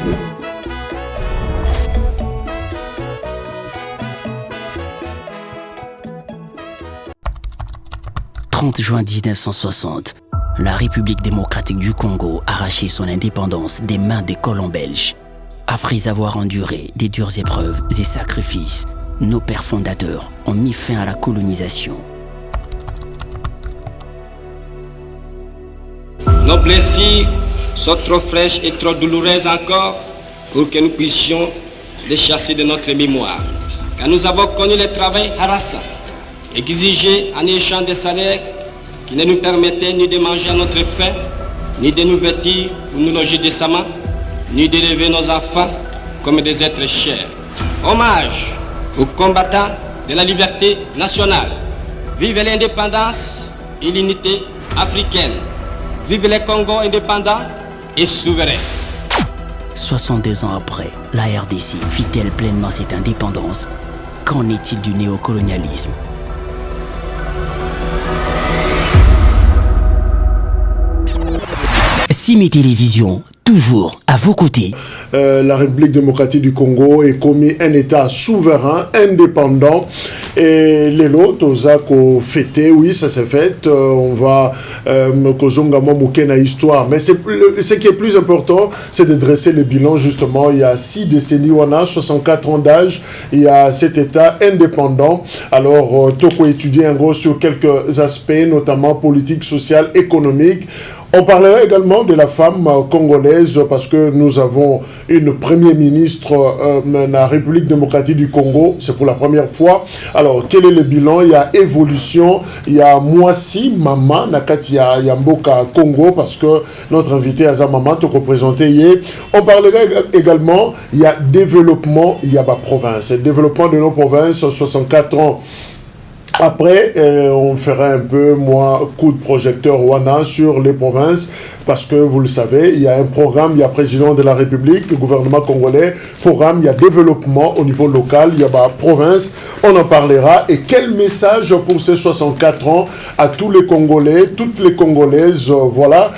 « 30 juin 1960, la République démocratique du Congo arrachait son indépendance des mains des colons belges. Après avoir enduré des dures épreuves et sacrifices, nos pères fondateurs ont mis fin à la colonisation. Nos blessures sont trop fraîches et trop douloureuses encore pour que nous puissions les chasser de notre mémoire. Car nous avons connu le travail harassant, exigé en échange des salaires qui ne nous permettaient ni de manger à notre faim, ni de nous vêtir ou nous loger décemment, ni d'élever nos enfants comme des êtres chers. Hommage aux combattants de la liberté nationale. Vive l'indépendance et l'unité africaine. Vive les Congo indépendants et souverains. 62 ans après, la RDC vit-elle pleinement cette indépendance? Qu'en est-il du néocolonialisme? Simi Télévision, toujours à vos côtés. La République démocratique du Congo est commis un État souverain, indépendant. Et les lots, aux fêté, oui, ça s'est fait. On va me histoire. Mais ce qui est plus important, c'est de dresser le bilan, justement. Il y a 6 décennies, on a 64 ans d'âge. Il y a cet État indépendant. Alors, Toko étudier en gros sur quelques aspects, notamment politique, social, économique. On parlera également de la femme congolaise parce que nous avons une première ministre de la République démocratique du Congo. C'est pour la première fois. Alors, quel est le bilan? Il y a évolution. Il y a Moissi, Maman, Nakati Yamboka Congo parce que notre invité Aza Maman te représentait hier. On parlera également, il y a développement, il y a ma province. Développement de nos provinces, 64 ans. Après, on fera un peu, coup de projecteur Wana sur les provinces, parce que vous le savez, il y a un programme, il y a président de la République, le gouvernement congolais, programme, il y a développement au niveau local, il y a province, on en parlera. Et quel message pour ces 64 ans à tous les Congolais, toutes les Congolaises, voilà,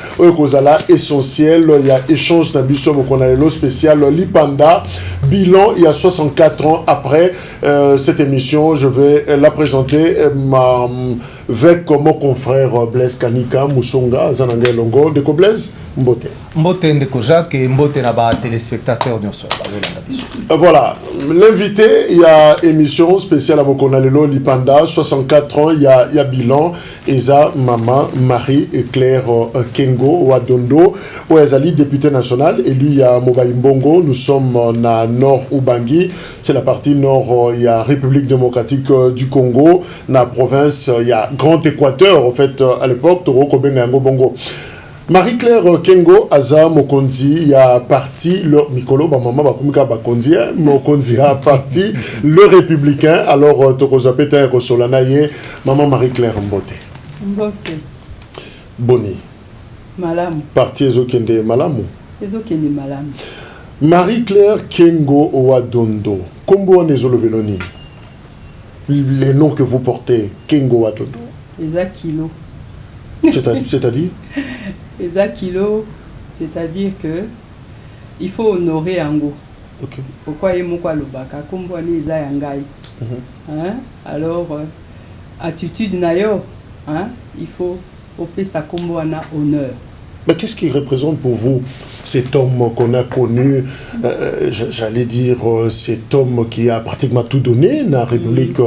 essentiel, il y a échange d'ambition, qu'on a le spécial Lipanda, bilan, il y a 64 ans après cette émission, je vais la présenter avec mon confrère Blaise Kanika Moussonga Zanangé Longo de Blaise Mbote. Mbote Ndeko Jacques et Mbote Naba téléspectateurs bien sûr. Voilà, l'invité, il y a émission spéciale à Mokonalelo Lipanda, 64 ans, il y a bilan, Eza Maman Marie et Claire Kengo Wadondo, Ouezali député national, et lui il y a Mobaï Mbongo, nous sommes à Nord Ubangi, c'est la partie nord, il y a République démocratique du Congo, dans la province, il y a Grand Équateur, en fait, à l'époque, Toro Kobenga Bongo. Marie-Claire Kengo Aza Mokonzi, il y a parti le Mikolo Bamama Bakumika Bakonzi, Mokonzi a parti le républicain. Alors Tokozapeta Rosolanaye, Maman Marie-Claire Mbote. Mbote. Boni. Malamu. Parti Ezokende Malamu. Ezokende Malamu. Marie-Claire Kengo Wadondo. Kombo Nezolo Veloni. Les noms que vous portez, Kengo Wadondo. Eza Kilo. C'est-à-dire Eza Kilo, c'est-à-dire que il faut honorer Ango. Okay. Pourquoi il m'a le baka comme Eza Yangai. Alors attitude nayo, il faut opérer sa combo na honneur. Mais qu'est-ce qui représente pour vous cet homme qu'on a connu, j'allais dire, cet homme qui a pratiquement tout donné dans la République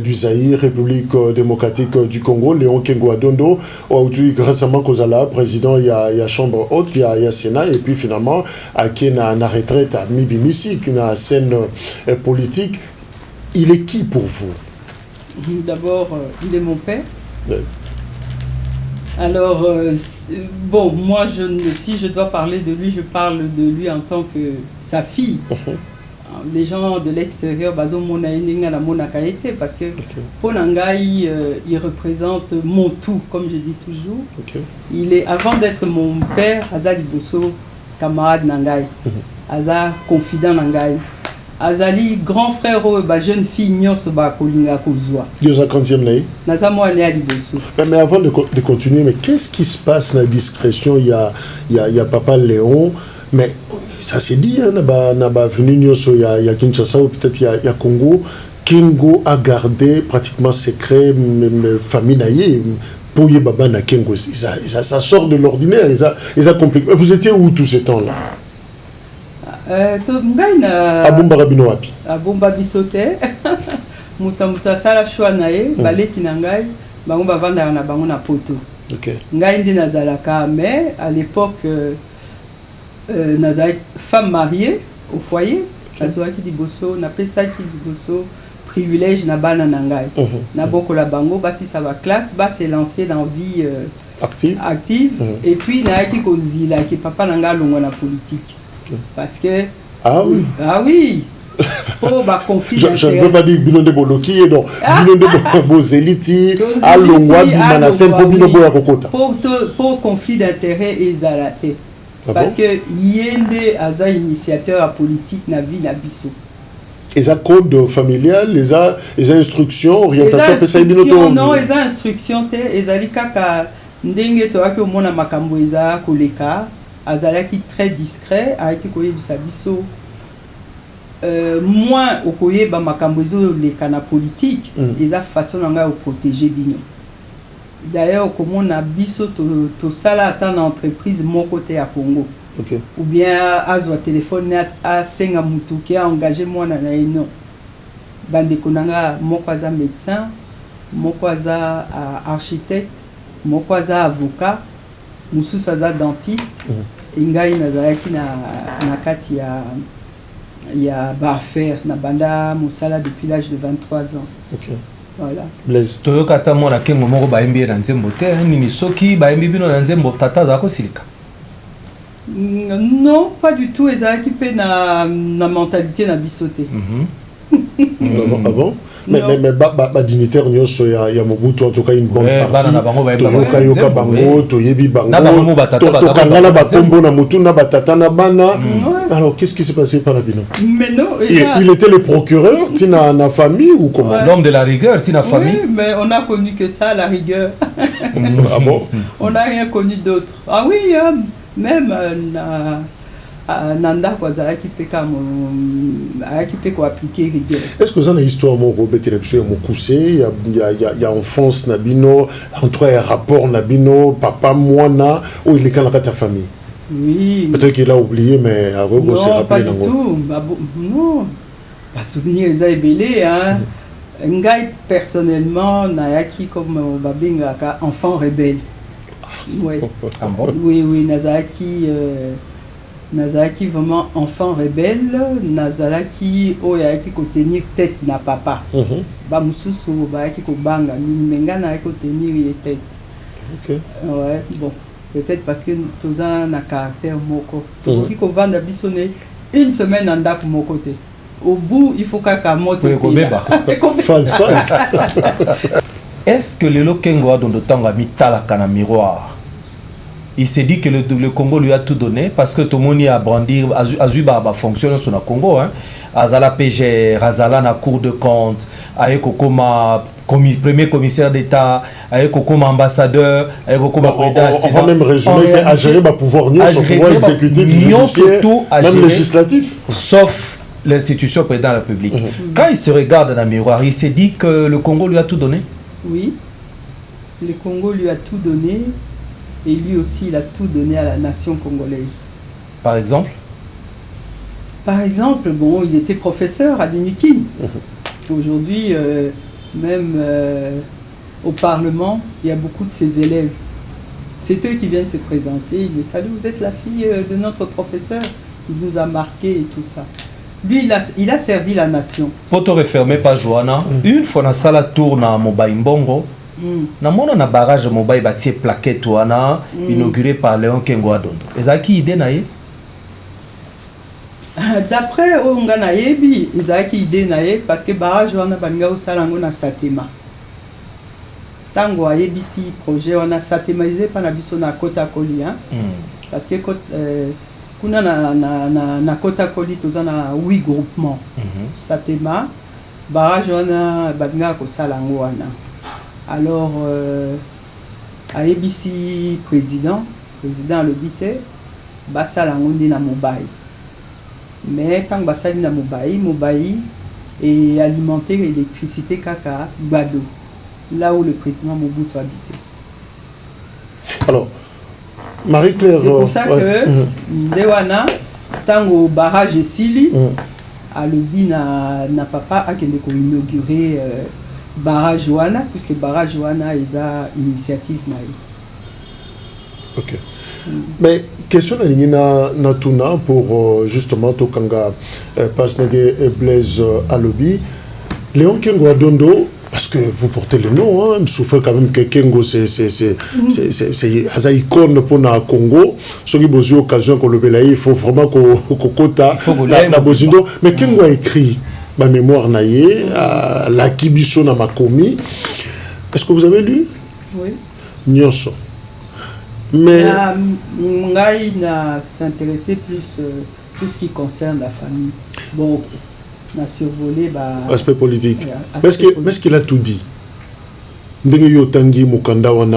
du Zaïre, République démocratique du Congo, Léon Kengo Adondo, aujourd'hui récemment Kozala, président, il y a Chambre haute, il y a Sénat, et puis finalement, qui est à la retraite à Mibimisi, qui est dans la scène politique. Il est qui pour vous? D'abord, il est mon père. Alors, bon, moi, si je dois parler de lui, je parle de lui en tant que sa fille. Les gens de l'extérieur, parce que Ponangai, il représente mon tout, comme je dis toujours. Il est, avant d'être mon père, Azali Bosso, camarade Nangai, Aza confident Nangai. Azali, grand frère, jeune fille, nyonso ba kolinga kozwa. Dieu a 30e l'année. Naza moi né à Liboso. Mais avant de continuer, mais qu'est-ce qui se passe dans la discrétion? Il y a Papa Léon, mais ça s'est dit, hein, naba venu nyoso ya Kinshasa ou peut-être ya Congo, Kengo a gardé pratiquement secret, même famille naïe, pour y baba na Kengo, ça sort de l'ordinaire, ils a compliqué. Vous étiez où tout ce temps-là? À Bumbarabino wapi? À Bumbabisote, muta sala choix nae, baleki na ngai, bango bavanda na bango na poto. OK. Ngai ndi nazalaka, mais à l'époque nazalaki femme mariée au foyer, nazwaki liboso, napesaki liboso privilège na bana na ngai. Na bokola bango basi ça va classe, ba se lancer dans vie active et puis naaki kozila ki papa na ngai longo na politique. Parce que ah oui pour ba conflit je ne veux pas dire bino de boloki donc bino de bozeliti alongwa bimana sempo bino boya kokota pour conflit d'intérêt ezalate parce que yende aza initiateur à politique na vie na biso. Les code familial, les instructions, orientation, non, les instructions, les alikaka ndenge to aki omona makambo eza koleka, azalaki très discret, aki koyebisa biso moins okoyeba makambo ezo leka na politique, eza façon nanga o protéger bino. D'ailleurs, komona biso to sala ata na entreprise mon côté à Congo. Okay. Ou bien azwa téléphone à senga mutu qui a engagé moi na non bande konanga moko aza médecin moko aza architecte moko aza avocat mususu aza dentiste ngai nazalaki na kati ya ba affaire na banda musala depuis l'âge de 23 ans. OK. Voilà. Blaise toyoka ta mona kengo moko ba MBA na nzembo te nini soki ba MBA bino na nzembo tata za ko silika. Non, pas du tout. Ils ont équipé na mentalité na bisoté. Ah bon? Mais dignitaire nyoso ya Mobutu en tout cas une bonne partie. Toyoka bango, toyebi bango. Tokangana bakombo na mutu na batata na bana. Alors qu'est-ce qui s'est passé par la bino? Mais non, il était le procureur, tina na famille ou comment? L'homme de la rigueur, tina famille. Oui, mais on a connu que ça la rigueur. Ah bon? On n'a rien connu d'autre. Ah oui, même Nanda Kwazaki Peka appliquer rigueur. Est-ce que vous avez une histoire mon Robert Telepsio mon coussé il y a enfance nabino entre un rapport nabino papa moana ou il est quand ta famille? Oui. Peut-être qu'il a oublié mais avant non, pas du tout. Non. Pas souvenir les ébélés hein. Ngai personnellement nayaki comme babinga enfant rebelle. Ouais. Ah bon? Oui, Nazaki vraiment enfant rebelle, Nazalaki oyaki ko tenir tête na papa. Ba mususu ba yaki ko banga, menga na yaki ko tenir tête. OK. Ouais, bon, peut-être parce que tous un a caractère moko. Toki ko vanda bisone une semaine en dak moko te. Au bout, il faut qu'à moto. Phase. Est-ce que le Kengo a dans le temps a mis talaka na miroir? Il s'est dit que le Congo lui a tout donné parce que tout le monde a brandi, Azuba fonctionne sur le Congo. Hein. Azala PGR, Azala na Cour de compte, Ayeko Koma premier commissaire d'État, Ayeko Koma ambassadeur, Ayeko Koma président. On va même résumer à gérer le pouvoir exécutif, judiciaire, même législatif. Sauf l'institution président de la République. Quand il se regarde dans le miroir, il s'est dit que le Congo lui a tout donné. Oui, le Congo lui a tout donné. Et lui aussi, il a tout donné à la nation congolaise. Par exemple? Par exemple, bon, il était professeur à l'UNIKIN. Aujourd'hui, même au Parlement, il y a beaucoup de ses élèves. C'est eux qui viennent se présenter. Ils disent « Salut, vous êtes la fille de notre professeur. Il nous a marqué et tout ça. » Lui, il a servi la nation. Pour te refermer, pas Johanna, une fois dans la salle tourne à Mobaïmbongo, na mona na barrage mobile bâti plaquette wana inauguré par Léon Kengo Adondo. Ezaki idée naie? D'après Ongana yebi, ezaki idée naie parce que barrage wana banga osalango na Satema. Tango ayebisi projet wana Satema izé pa na biso na Kota Koli hein. Parce que kuna na Kota Koli tozana 8 groupements. Satema barrage wana banga ko salango wana. Alors, à ABC président le bité, Bassa Langondi na mobile. Mais tant que ça na Mobaï et alimenter l'électricité kaka Gbado, là où le président Mobutu habitait. Alors, Marie-Claire... C'est pour ça que Ndewana, tango barrage Sili, à l'obi na papa a inauguré barrage Wana, puisque barrage Wana est une initiative. Ok. Mais question na tuna pour justement Tokanga page Blaise à l'obi. Léon Kengo Adondo, parce que vous portez le nom, hein, souffre quand même que Kengo c'est une icône pour le Congo. Ce qui est occasion qu'on le belaye, il faut vraiment qu'on quota la Bosindo. Mais Kengo a écrit ma mémoire naïe, la Kibiso na Makomi. Est-ce que vous avez lu? Oui. Nyonso. Mais Ngai n'a s'intéressé plus tout ce qui concerne la famille. Bon, on a survolé aspect politique. Mais est-ce qu'il a tout dit?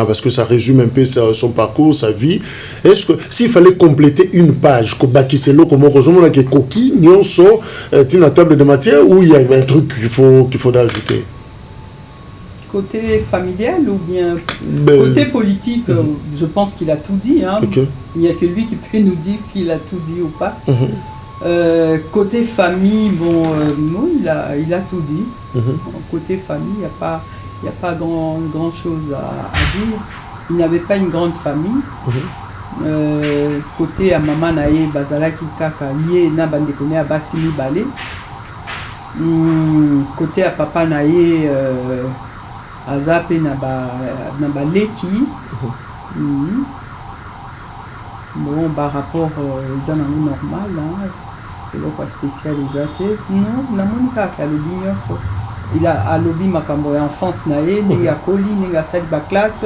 Parce que ça résume un peu son parcours, sa vie. Est-ce que s'il fallait compléter une page, comme on a que coquille, nyonso, une table de matière, ou il y a un truc qu'il faudra ajouter? Côté familial ou bien côté politique, je pense qu'il a tout dit. Hein. Okay. Il n'y a que lui qui peut nous dire s'il a tout dit ou pas. Côté famille, bon, non, il a tout dit. Côté famille, il n'y a pas grand chose à dire. Il n'avait pas une grande famille. Côté à maman nae bazalaki kaka lié na bandekone à basimi balé. Côté à papa nae azape na ba leki. Bon, par rapport aux animaux normal, et le spécial exacté. Non, na mon cas à l'obignoso. Il a à l'obi makambo enfance nae, ninga koli, ninga sali ba classe,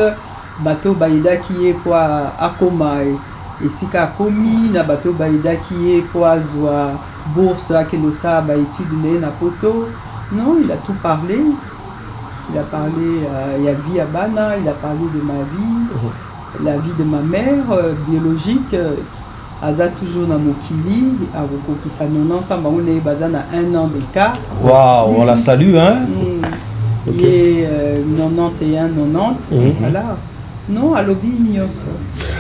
bateau baïda qui est pour akoma et sika komi na bateau baïda qui est pour azwa bourse à kenosa ba étude na poto. Non, il a tout parlé. Il a parlé, il y a vie à Bana, il a parlé de ma vie, la vie de ma mère biologique. Aza toujours dans Mokili, à Roko qui s'est 90 ans, on est basé à 1 an d'écart. Waouh, on la salue, hein? Il est 91, 90, voilà. Non, à l'obi,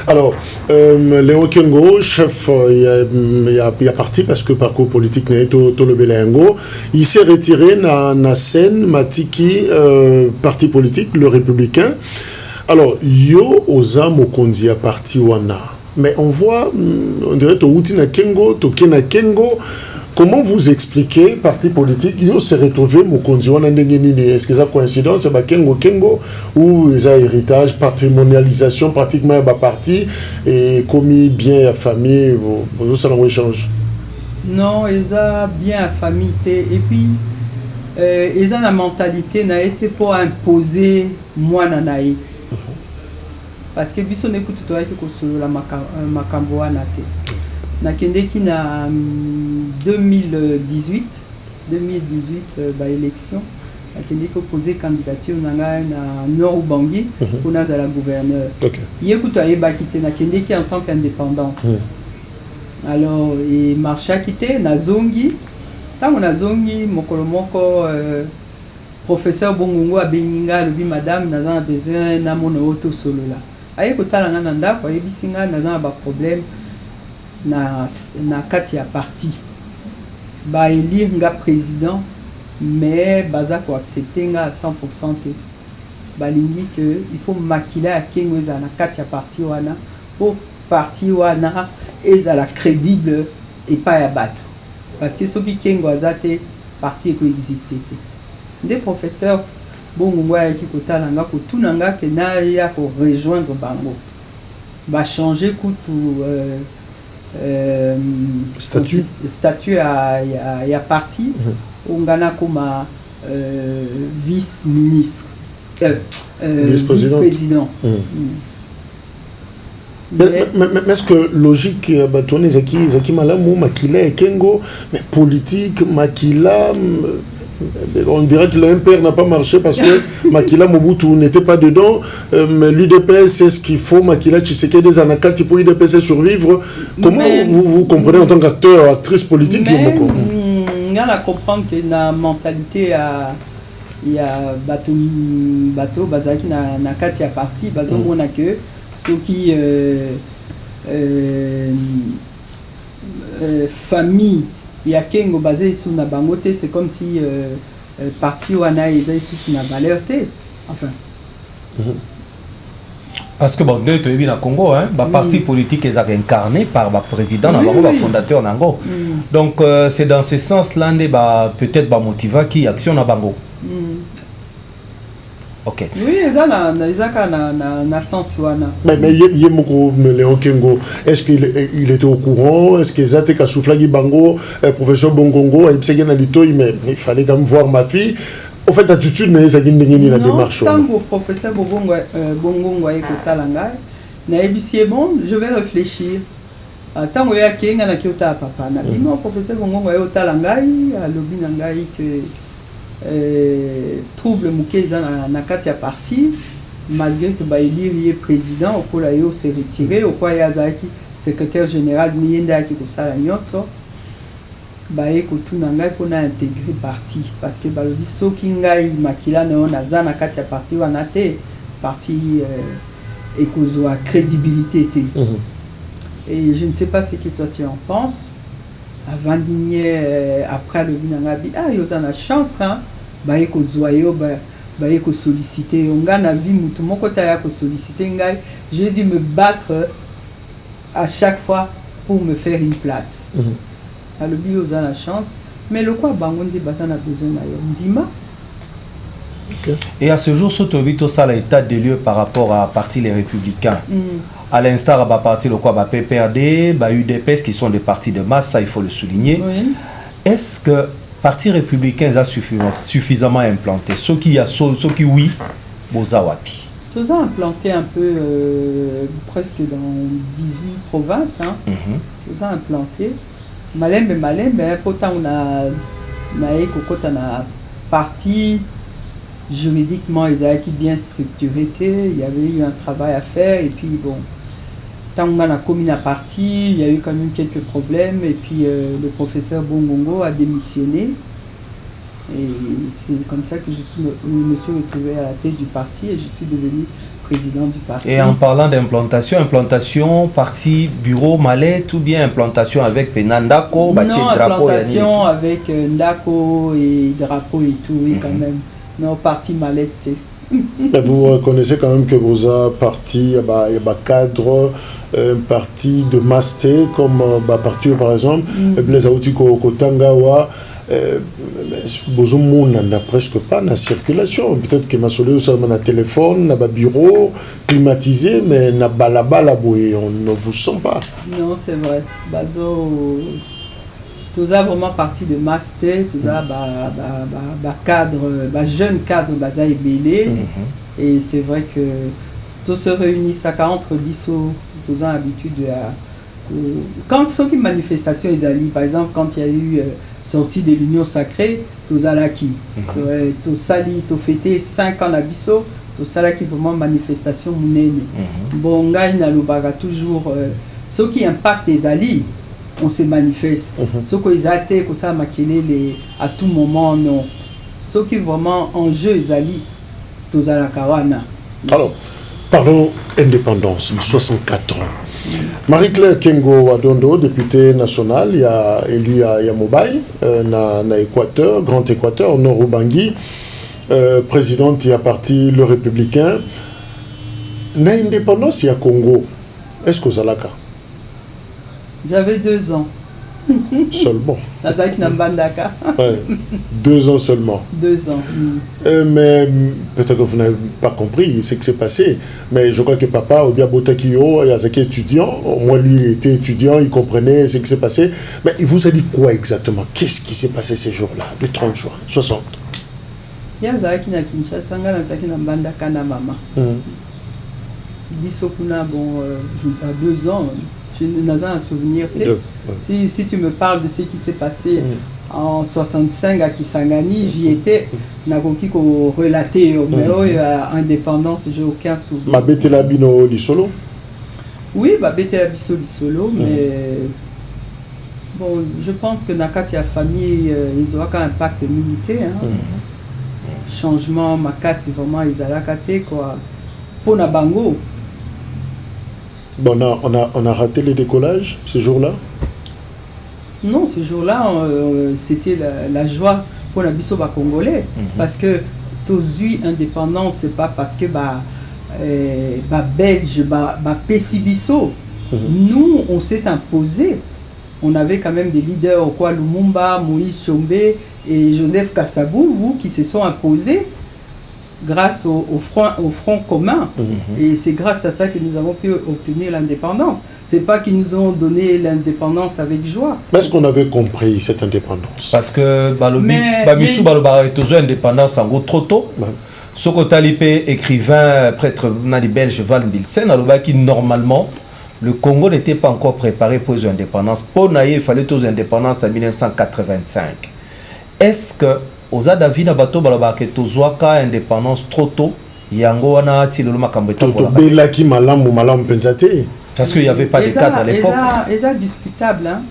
alors, Léon Kengo, chef, il a parti parce que parcours politique n'est pas tout le Belengo. Il s'est retiré dans la scène, Matiki, parti politique, le Républicain. Alors, yo oza mokonzi a parti wana. Mais on voit, on dirait Toutina Kengo, Tokena Kengo. Comment vous expliquez, parti politique, yo s'est retrouvé mokonzi wana ndengenini? Est-ce que ça coïncidence, c'est Kengo Kengo ou ça héritage, patrimonialisation pratiquement à parti et commis bien à famille, vous ça n'en échange? Non, ils ont bien à famille et puis ils ont la mentalité n'a été pour imposer moi nanaï. Parce que biso n'écoute toi que sur la makambo anate. Na kendeki na 2018 ba élection na kendeki poser candidature na Nord Ubangi pour na la gouverneur. Yekuto ayeba kité na kendeki en tant qu'indépendante. Alors et marcha kité na zongi tango na zongi mokolo moko professeur Bongongo abeninga lobi madame naza besoin na mono auto solo là. Aye kotala nga ndako ayebisinga naza ba problème na kati ya parti ba élire nga président mais baza ko accepter nga à 100% que balingi que il faut maquiller à Kengo za na kati ya parti wana pour parti wana ezala crédible et pas ya bato parce que soki Kengo azate parti ko exister des professeurs Bongo qui kotala nga ko tunanga ke na ya ko rejoindre bango ba changer kutu statut à parti ongana comme vice-ministre vice-président. Mais est-ce que logique Batouane Zaki Malamu Makila et Kengo mais politique Makila On dirait que l'MPR n'a pas marché parce que Makila Mobutu n'était pas dedans. Mais l'UDPS, c'est ce qu'il faut. Makila Tshisekedi des Anakati pour l'UDPS survivre. Comment vous comprenez en tant qu'acteur, actrice politique? Il y a à comprendre que la mentalité il y a bateau bazaki na kati ya parti bazo mona que ceux qui famille ya kengo basé sur na bangote, c'est comme si parti wana ezai sur na valeur té enfin parce que bon deux tu na Congo hein ba parti politique est incarné par ba président na ba fondateur nango donc c'est dans ce sens là ndé ba peut-être ba motiva qui action na bango. Ok. Oui, na sens wana. Mais Yemoko Léon Kengo, est-ce qu'il était au courant? Est-ce qu'ils étaient Kassouflagi Bango, professeur Bongongo, il fallait quand même voir ma fille. En fait, l'attitude n'est pas la démarche. Tant que professeur Bongongo est au Talangai, bon, je vais réfléchir. Tant que y a quelqu'un qui est au papa, le professeur Bongongo est au Talangai, à l'Obinangai que trouble mukeza na kati ya parti malgré que Baïli est président au Kolayo s'est retiré au quoi Yazaki secrétaire général Miyenda qui ko sala nyonso bae ko tunanga ko na intégrer parti parce que balobi soki ngai makila ne on aza na kati ya parti wana te parti ekozwa crédibilité te et je ne sais pas ce que toi tu en penses. Avant digné après le binangabi ils ont la chance hein baé ko zoyo baé ko solliciter on a vie mutu moko ta ya ko solliciter ngai j'ai dû me battre à chaque fois pour me faire une place alors bi ils ont la chance mais le quoi bangondi basana besoin na yo ndima. Et à ce jour surtout vito ça l'état des lieux par rapport à parti les républicains. À l'instar à parti le quoi ba PPRD, ba UDPS qui sont des partis de masse, ça il faut le souligner. Oui. Est-ce que parti républicain a suffisamment implanté ceux qui oui, Bozawapi. Tous ont implanté un peu presque dans 18 provinces hein. Tous ont implanté malem mais pourtant on a kokota na parti juridiquement ils avaient bien structuré, il y avait eu un travail à faire et puis bon tant qu'on a commis la partie, il y a eu quand même quelques problèmes et puis le professeur Bongongo a démissionné et c'est comme ça que je me suis retrouvé à la tête du parti et je suis devenu président du parti. Et en parlant d'implantation, parti, bureau, mallette ou bien implantation avec Penandako, non, implantation avec Ndako et drapeau et tout, oui quand même. Non, parti mallette. Vous reconnaissez quand même que vous avez parti, il y a cadre, un parti de masté, comme parti par exemple, les outils Kotangawa, Bozoumou n'a presque pas la circulation. Peut-être que ma solution, on a téléphone, on a bureau climatisé, mais on a balabala, on ne vous sent pas. Non, c'est vrai. Bazo. Tout ça vraiment parti de master, tout ça cadre, jeune cadre baza et belé et c'est vrai que tout se réunit ça entre biso, tout ça habitude à quand ceux qui manifestations ils allaient par exemple quand il y a eu sortie de l'union sacrée, tout ça là qui tout sali, tout fêté 5 ans à biso, tout ça là qui vraiment manifestation munene. Bon gars il n'a le toujours ceux qui impactent les alliés. On se manifeste. Ceux qui ont été à tout moment, non. Ceux qui vraiment en jeu, ils allaient tous à la Kawana. Alors, parlons indépendance, 64 ans. Marie-Claire Kengo Adondo, députée nationale, il y a élu à Yamobaï, na Équateur, Grand Équateur, Nord-Ubangi, présidente, il y a parti le Républicain. Na indépendance, il y a Congo. Est-ce que vous avez cas? J'avais 2 ans. Seulement. Ouais, 2 ans seulement. 2 ans. Mais peut-être que vous n'avez pas compris ce qui s'est passé. Mais je crois que papa, ou bien Botakio, il y a qui étudiant. Moi, lui, il était étudiant, il comprenait ce qui s'est passé. Mais il vous a dit quoi exactement? Qu'est-ce qui s'est passé ces jours-là, le 30 juin 60? Il y a Zaki na Kinshasa, Zaki na Mbandaka na maman. Bisokuna, bon, à 2 ans. Je n'ai un souvenir. Si tu me parles de ce qui s'est passé en 65 à Kisangani, j'y étais. Nakoki ko relater, mais à indépendance, j'ai aucun souvenir. Ma bête la bino di solo. Oui, ma bête la biso di solo, mais bon, je pense que Nakati a famille, ils auront un impact militaire. Changement, ma casse vraiment, ils allaient cater quoi. Pour Nabango. Bon, on a raté le décollage ce jour-là. Non, ce jour-là, c'était la joie pour les Congolais. Parce que tous indépendance, c'est pas parce que Belge, Pessibiso. Nous, on s'est imposé. On avait quand même des leaders, quoi, Lumumba, Moïse Tshombe et Joseph Kasavubu qui se sont imposés grâce au front commun. Et c'est grâce à ça que nous avons pu obtenir l'indépendance. C'est pas qu'ils nous ont donné l'indépendance avec joie. Mais est-ce qu'on avait compris cette indépendance? Parce que Bamisou Baloba est toujours indépendance en gros trop tôt. Sokotalipé, écrivain, prêtre Nadi Belge, Van Bilsen, alors qui normalement le Congo n'était pas encore préparé pour les indépendances. Pour Naïe, il fallait tous les indépendances en 1985. Est-ce que aux David Abato Balabake Tozoaka indépendance trop tôt, Yango wana ti lolo makambeto pour la qui malam pensate parce qu'il n'y avait pas de cadre à l'époque. C'est discutable hein.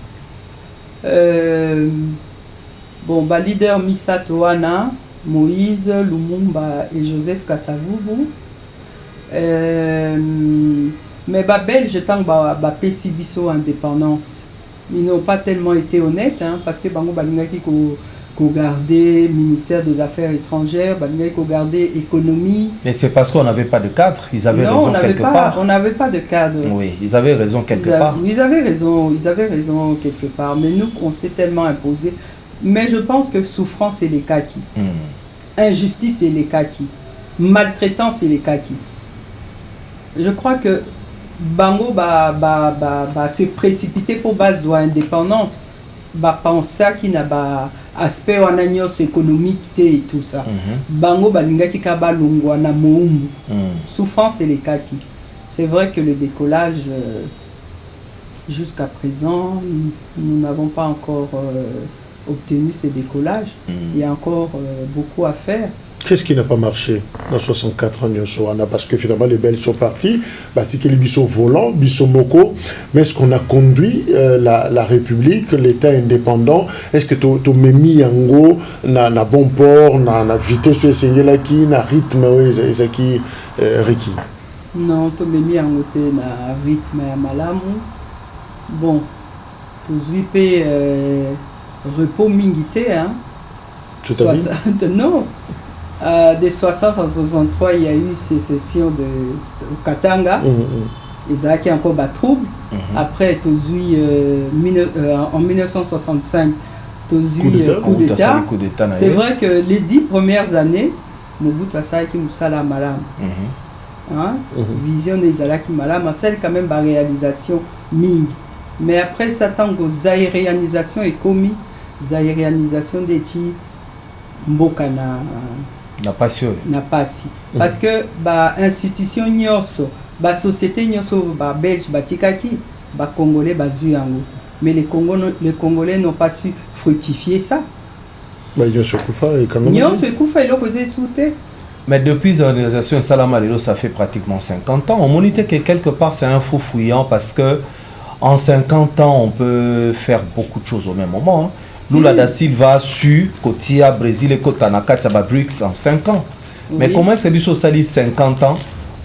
Bon leader Misato Wana, Moïse Lumumba et Joseph Kasavubu. Mais Belge tant Pessibiso indépendance. Ils n'ont pas tellement été honnêtes hein, parce que bango balingaki ko garder ministère des Affaires étrangères, ko garder économie. Et c'est parce qu'on n'avait pas de cadre. Ils avaient raison quelque part. On n'avait pas de cadre. Oui, ils avaient raison quelque part. Ils avaient raison quelque part. Mais nous, on s'est tellement imposé. Mais je pense que souffrance, c'est les kaki. Injustice, c'est les kaki. Maltraitance, c'est les kaki. Je crois que Bango s'est précipité pour baser indépendance. Penser qu'il n'a pas aspect économique et tout ça. Bango balingaki kaba lungwa na moumbu. Souffrance et les kaki. C'est vrai que le décollage jusqu'à présent nous n'avons pas encore obtenu ce décollage. Il y a encore beaucoup à faire. Qu'est-ce qui n'a pas marché dans 64 ans parce que finalement les Belges sont partis, les Bissot volants, Bissot Moko, mais est-ce qu'on a conduit la République, l'État indépendant? Est-ce que tu m'as mis en gros na bon port, na vitesse qui na rythme qui Ricky? Non, tu m'as mis en côté na rythme à malamu. Bon, tu zuipé repos mingité hein. 60 non. De 60 à 63, il y a eu ces sessions de Katanga. Isaac a encore bas trouble. Après, en 1965, coup d'État. C'est vrai que les 10 premières années, Mobutu Asaki Moussala Malam. Vision des Alaki Malam, celle quand même la réalisation ming. Mais après, ça tend aux aérianisations et commis, aérianisations des types Mbokana. N'a pas su. Parce que institution nyoso, société nyoso, belge, tikaki, congolais, zuyango. Mais les Congolais n'ont pas su fructifier ça. Nyoso Koufa est quand même. Nyoso Koufa il a posé sauter. Mais depuis l'organisation Salama Lelo, ça fait pratiquement 50 ans. On monite que quelque part c'est un fou fouillant parce que en 50 ans on peut faire beaucoup de choses au même moment. Hein. Lula da Silva su Kotia, Brésil et Kotanaka BRICS en 5 ans. Oui. Mais comment c'est lui sali 50 ans,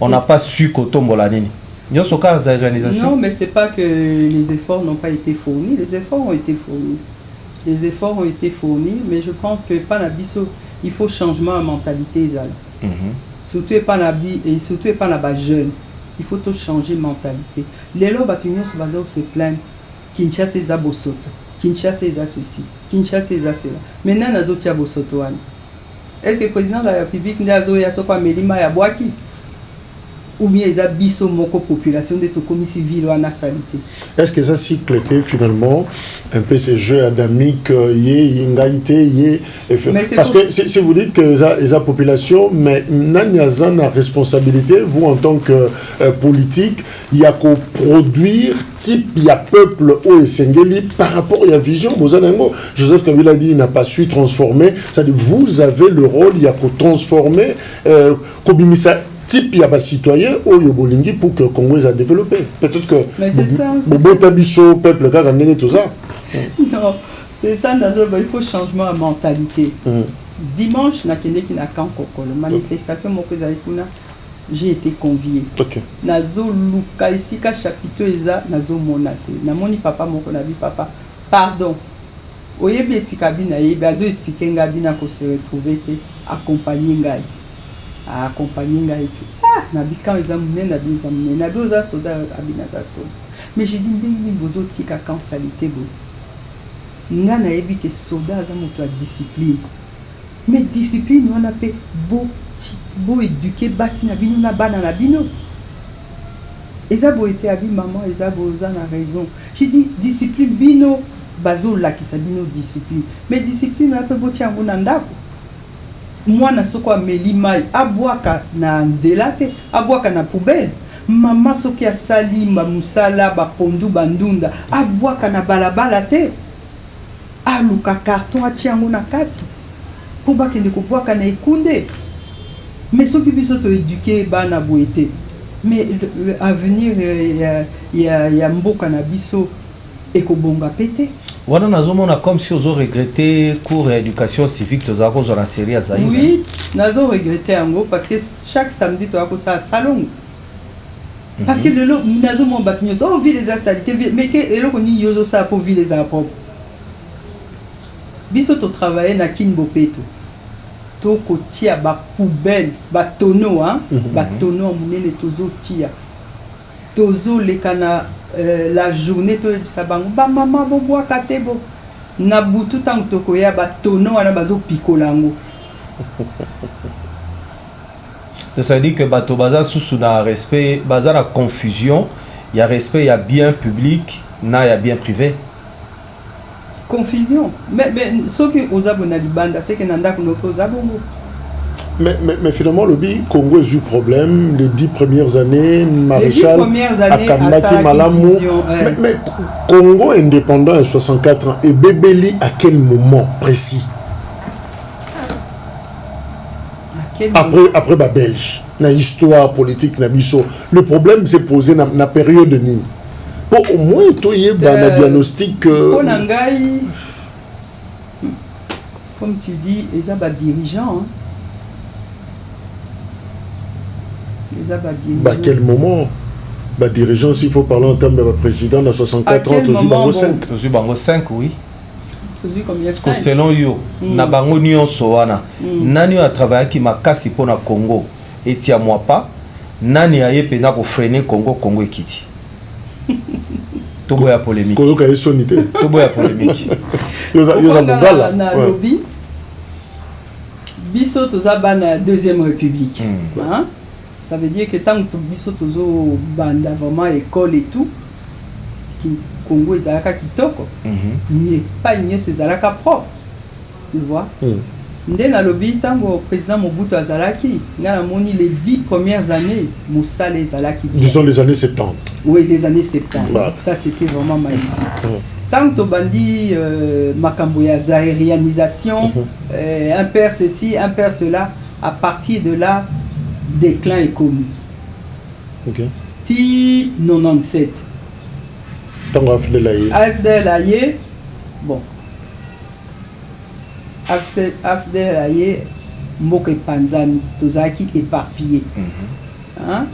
on n'a pas su Kotombolanini. Non, mais c'est pas que les efforts n'ont pas été fournis. Les efforts ont été fournis. Mais je pense que il faut changement de mentalité. Surtout pas la jeune. Il faut tout changer de mentalité. Les lois se plaignent. Kinshasa est à Bosoto. Kinshasa est à ceci, Kinshasa est à cela. Maintenant, nous avons dit Bosoto. Est-ce que le président de la République n'a pas Melima Yabouaki? ou bien les abisso moko population de tokomi civile wana salité. Est-ce que ça cycle était finalement un peu ces jeux adamiques parce que si vous dites que les population mais n'aniaza na responsabilité vous en tant que politique il y a qu'au produire type il y a peuple au Esengeli par rapport à la vision Bozanango Joseph Kabila dit il n'a pas su transformer, c'est-à-dire vous avez le rôle il y a qu'au transformer Kobimisa type il y a pas citoyen au Yobolingi pour que Congo a développé. Peut-être que mais c'est ça. Botabiso peuple car amener tout ça. Non, c'est ça il faut changement de mentalité. Dimanche na kende ki na Kankoko, la manifestation moko za ikuna j'ai été convié. OK. Nazo luka isika chapiteau eza nazo monate. Na moni papa moko na bi papa. Pardon. Oyebi esika bi na yebi azo expliquer ngabi na ko se retrouver te accompagner ngai. A accompagner ngai tout. Ah, na bi quand eza mune na bi eza mune. Na bi oza soda abina za so. Mais j'ai dit ndenge ni bozo tika quand salité bo. Nga na yebi ke soda za moto a discipline. Mais discipline on appelle beau éduquer basi na bino na bana na bino. Ezabo était abi maman ezabo za na raison. J'ai dit discipline bino bazo la ki sa bino discipline. Mais discipline on peut botia ngona ndako. Moi na soko ameli mai abwaka na nzela te abwaka na poubelle. Mama soki asali musala ba pondu bandunda abwaka na balabala te. Aluka carton atia ngona kati. Pour pas qu'il ne coupe pas na ekunde. Mais ceux qui puissent éduquer bana boité. Mais l'avenir il y a mboka na biso ekobonga pété. Wana nazomona comme si vous regretté cours éducation civique to zako zo na série azaï. Oui, nazo regretté ango parce que chaque samedi to ako ça salon. Parce que le nazo mon batnyo so vie les salité mais que eloko ni yozo ça pour vie les propre. Biso to travailler na Kinbopeto. To kotia ba poubelle, ba tonneau hein, ba tonneau munene tozo tia. Tozo le kana la journée to ebisa bango ba mama bo boa katebo. Na butu tang to koya ba tonneau wana bazo pikolango. Ça veut dire que bato baza sous na respect, baza la confusion, il y a respect, il y a bien public, na il y a bien privé. Confusion. Mais ce que aux abonnés banda, c'est que nanda qu'on oppose à bongo. Mais finalement, le Congo a eu problème les 10 premières années, Maréchal, Akamaki Malamou. Mais Congo indépendant à 64 ans, et Bébéli à quel moment précis? Après la Belge, la histoire politique, la biso. Le problème s'est posé dans la période de Nîmes. Au moins, tu y as un diagnostic. Comme tu dis, ils ont des dirigeants. À quel moment dirigeant, s'il faut parler en termes de président, dans 64 ans, tu as 5, oui. Parce que selon yo, na bango nyonso wana, nani a travaillé qui m'a cassé pour na Congo et tia moi pas, nani a yé pena pour freiner Congo ekiti. Tobo ya polémique. Koyoka esonité. Tobo ya polémique. Na lobby. Biso toza bana deuxième république. Hein? Ça veut dire que tant que biso tozo banda vraiment école et tout, Congo ezalaka kitoko. Mais pas une ezalaka propre. Tu vois? Ndé na lobby tango président Mobutu azalaki, ngana moni les 10 premières années, Moussala ezalaki. Disons les années 70. Oui, les années 70. Ça c'était vraiment magnifique. Tant que bandi makambo ya aérianisation, un père ceci, un père cela, à partir de là, déclin est commis. Ti 97. Tant AFDL AFDL, bon. AFDL, Moke Panzani, Tozaki éparpillé. Hein?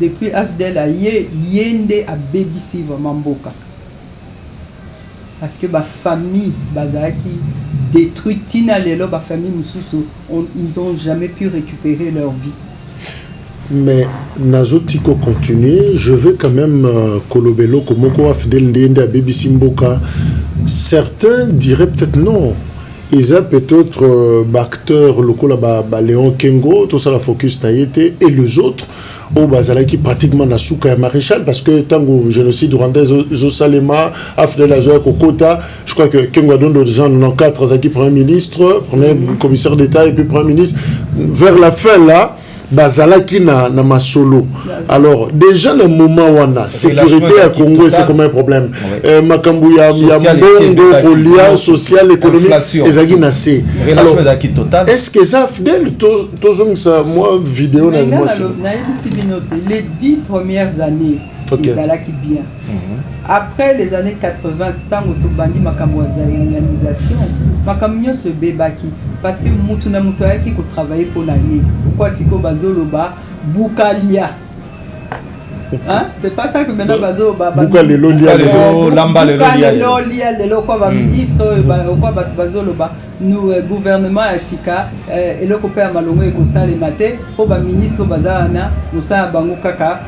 Depuis AFDL, Yende a BBC vraiment Mboka. Parce que ma famille, Bazaki, détruite, Tina Lelo, ma famille, ils n'ont jamais pu récupérer leur vie. Mais Nazotiko continue, je vais quand même Kolobelo, Komoko AFDL, Ndende a BBC Mboka. Certains diraient peut-être non. ils ont peut-être acteurs locaux là-bas, Léon Kengo, tout ça la focus n'a été, et les autres, au Bazala qui pratiquement n'a souka maréchal, parce que tant que génocide rwandais, Zosalema, Afdel Azoua, Kokota, je crois que Kengo a donné déjà 94 qui premier ministre, premier commissaire d'État et puis premier ministre. Vers la fin là, Bazala qui n'a ma solo. Alors, déjà, le moment où on a sécurité à Congo, c'est comme un problème. Makambouya, Mbongo, Kolia, social, économique, et Zagi Nassé. Alors, est-ce que ça, Fidel, moi, vidéo, les 10 premières années, Zala qui bien. Après les années 80, c'est un autobandi Makambouya réalisation. Makamio se bébaki parce que Mutuna Mutoya qui travaillait pour la Yé. Pourquoi Siko Bazoloba Boukalia? Hein? C'est pas ça que maintenant Bazoloba Boukalelo lia Lamba Lelo lia Lelo quoi va ministre quoi Bazoloba nous gouvernement Sika et le copain Malongo et Kosa les maté pour ba ministre Bazana Musa Bango Kaka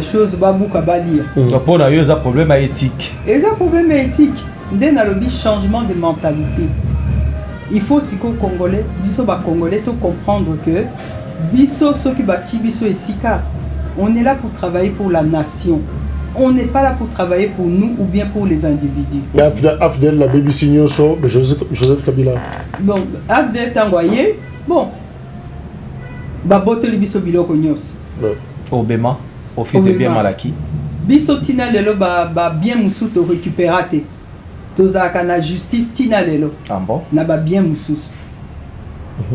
chose Babouka Balia. Pour na yo ça problème éthique. Et ça problème éthique. Dès le changement de mentalité, il faut aussi qu'au Congolais, biso ba Congolais, tout comprendre que biso ceux qui bâti biso et sika, on est là pour travailler pour la nation. On n'est pas là pour travailler pour nous ou bien pour les individus. Afdel la baby signoso, Joseph Kabila. Bon, Afdel t'envoyé, bon, babote le biso biloko nyos. Obema, office de bien Malaki. Biso tina lelo ba bien musuto récupératé. Tozaka na justice tina lelo. Ah bon? Na ba bien mususu.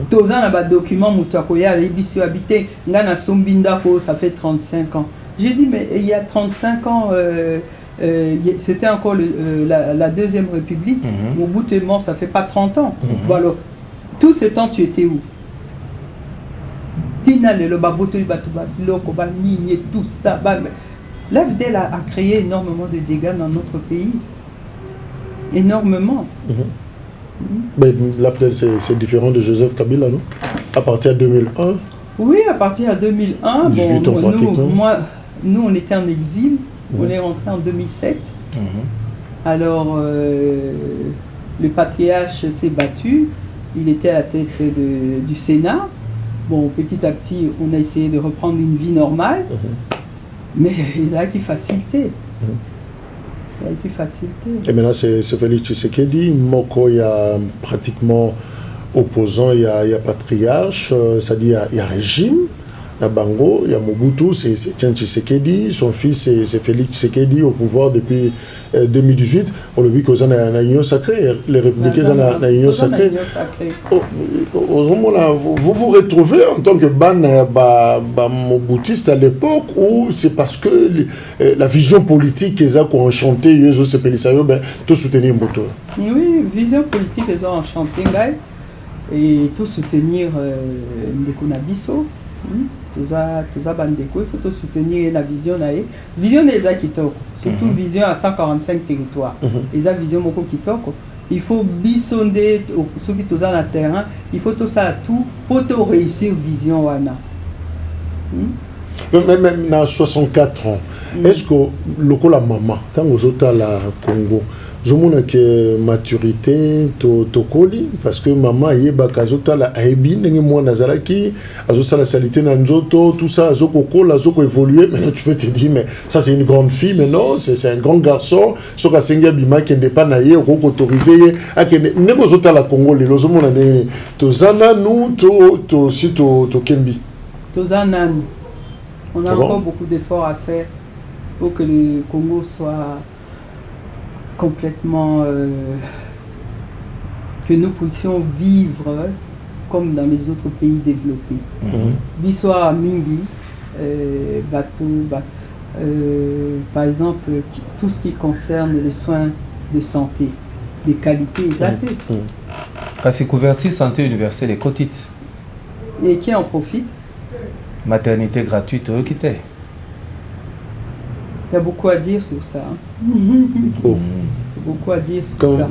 Toza na ba document mutakoya le biso habité ngana sombinda ko ça fait 35 ans. J'ai dit mais il y a 35 ans c'était encore la deuxième république. Mobutu est mort, ça fait pas 30 ans. Bon alors tout ce temps tu étais où? Tina lelo ba boto ba loko ba nini tout ça ba l'AFDEL a créé énormément de dégâts dans notre pays. Énormément. Mais l'AFDEL, c'est différent de Joseph Kabila, non? À partir de 2001? Oui, à partir de 2001. 18 ans pratiquement. Nous, on était en exil. On est rentré en 2007. Alors, le patriarche s'est battu. Il était à la tête du Sénat. Bon, petit à petit, on a essayé de reprendre une vie normale. Mais ils ont qui facilité. Et maintenant, c'est Félix Tshisekedi. Moko, il y a pratiquement opposant, il y a patriarche, c'est-à-dire il y a régime. Il y a Bango, il y a Mobutu, c'est Etienne Tshisekedi. Son fils, c'est Félix Tshisekedi au pouvoir depuis 2018. On le dit qu'ils ont une union sacrée. Les républicains ont une union sacrée. Vous vous retrouvez en tant que Mobutiste à l'époque ou c'est parce que la vision politique qu'ils ont enchanté, ils ont tout soutenir Mobutu? Oui, vision politique, ils ont enchanté et tout soutenir Ndeko Nabiso. Toza bandeko, il faut soutenir la vision vision des Akitoko, surtout vision à 145 territoires. Les vision moko kitoko. Il faut bisonder ceux qui sont dans le terrain, il faut tout ça tout pour réussir vision wana. Même à 64 ans, est-ce que le la maman, quand vous êtes à la Congo, je me que maturité to koli parce que maman yeba kazota la aibi ndenge moi nazalaki azosa la salité na nzoto tout ça azoko kola azoko évoluer. Maintenant tu peux te dire mais ça c'est une grande fille, mais non, c'est un grand garçon soka sengia bima qui n'est pas naïe ou autorisé à que nego zota la Congo les lozo mona ndenge to zana nous to si to kembi to zana. On a encore beaucoup d'efforts à faire pour que le Congo soit complètement que nous puissions vivre comme dans les autres pays développés. Bissoa Mingi, par exemple, tout ce qui concerne les soins de santé, de qualité exatée. Quand c'est couverture santé universelle et cotite. Et qui en profite? Maternité gratuite, qui t'est. Il y a beaucoup à dire sur ça. Il y a beaucoup à dire sur ça.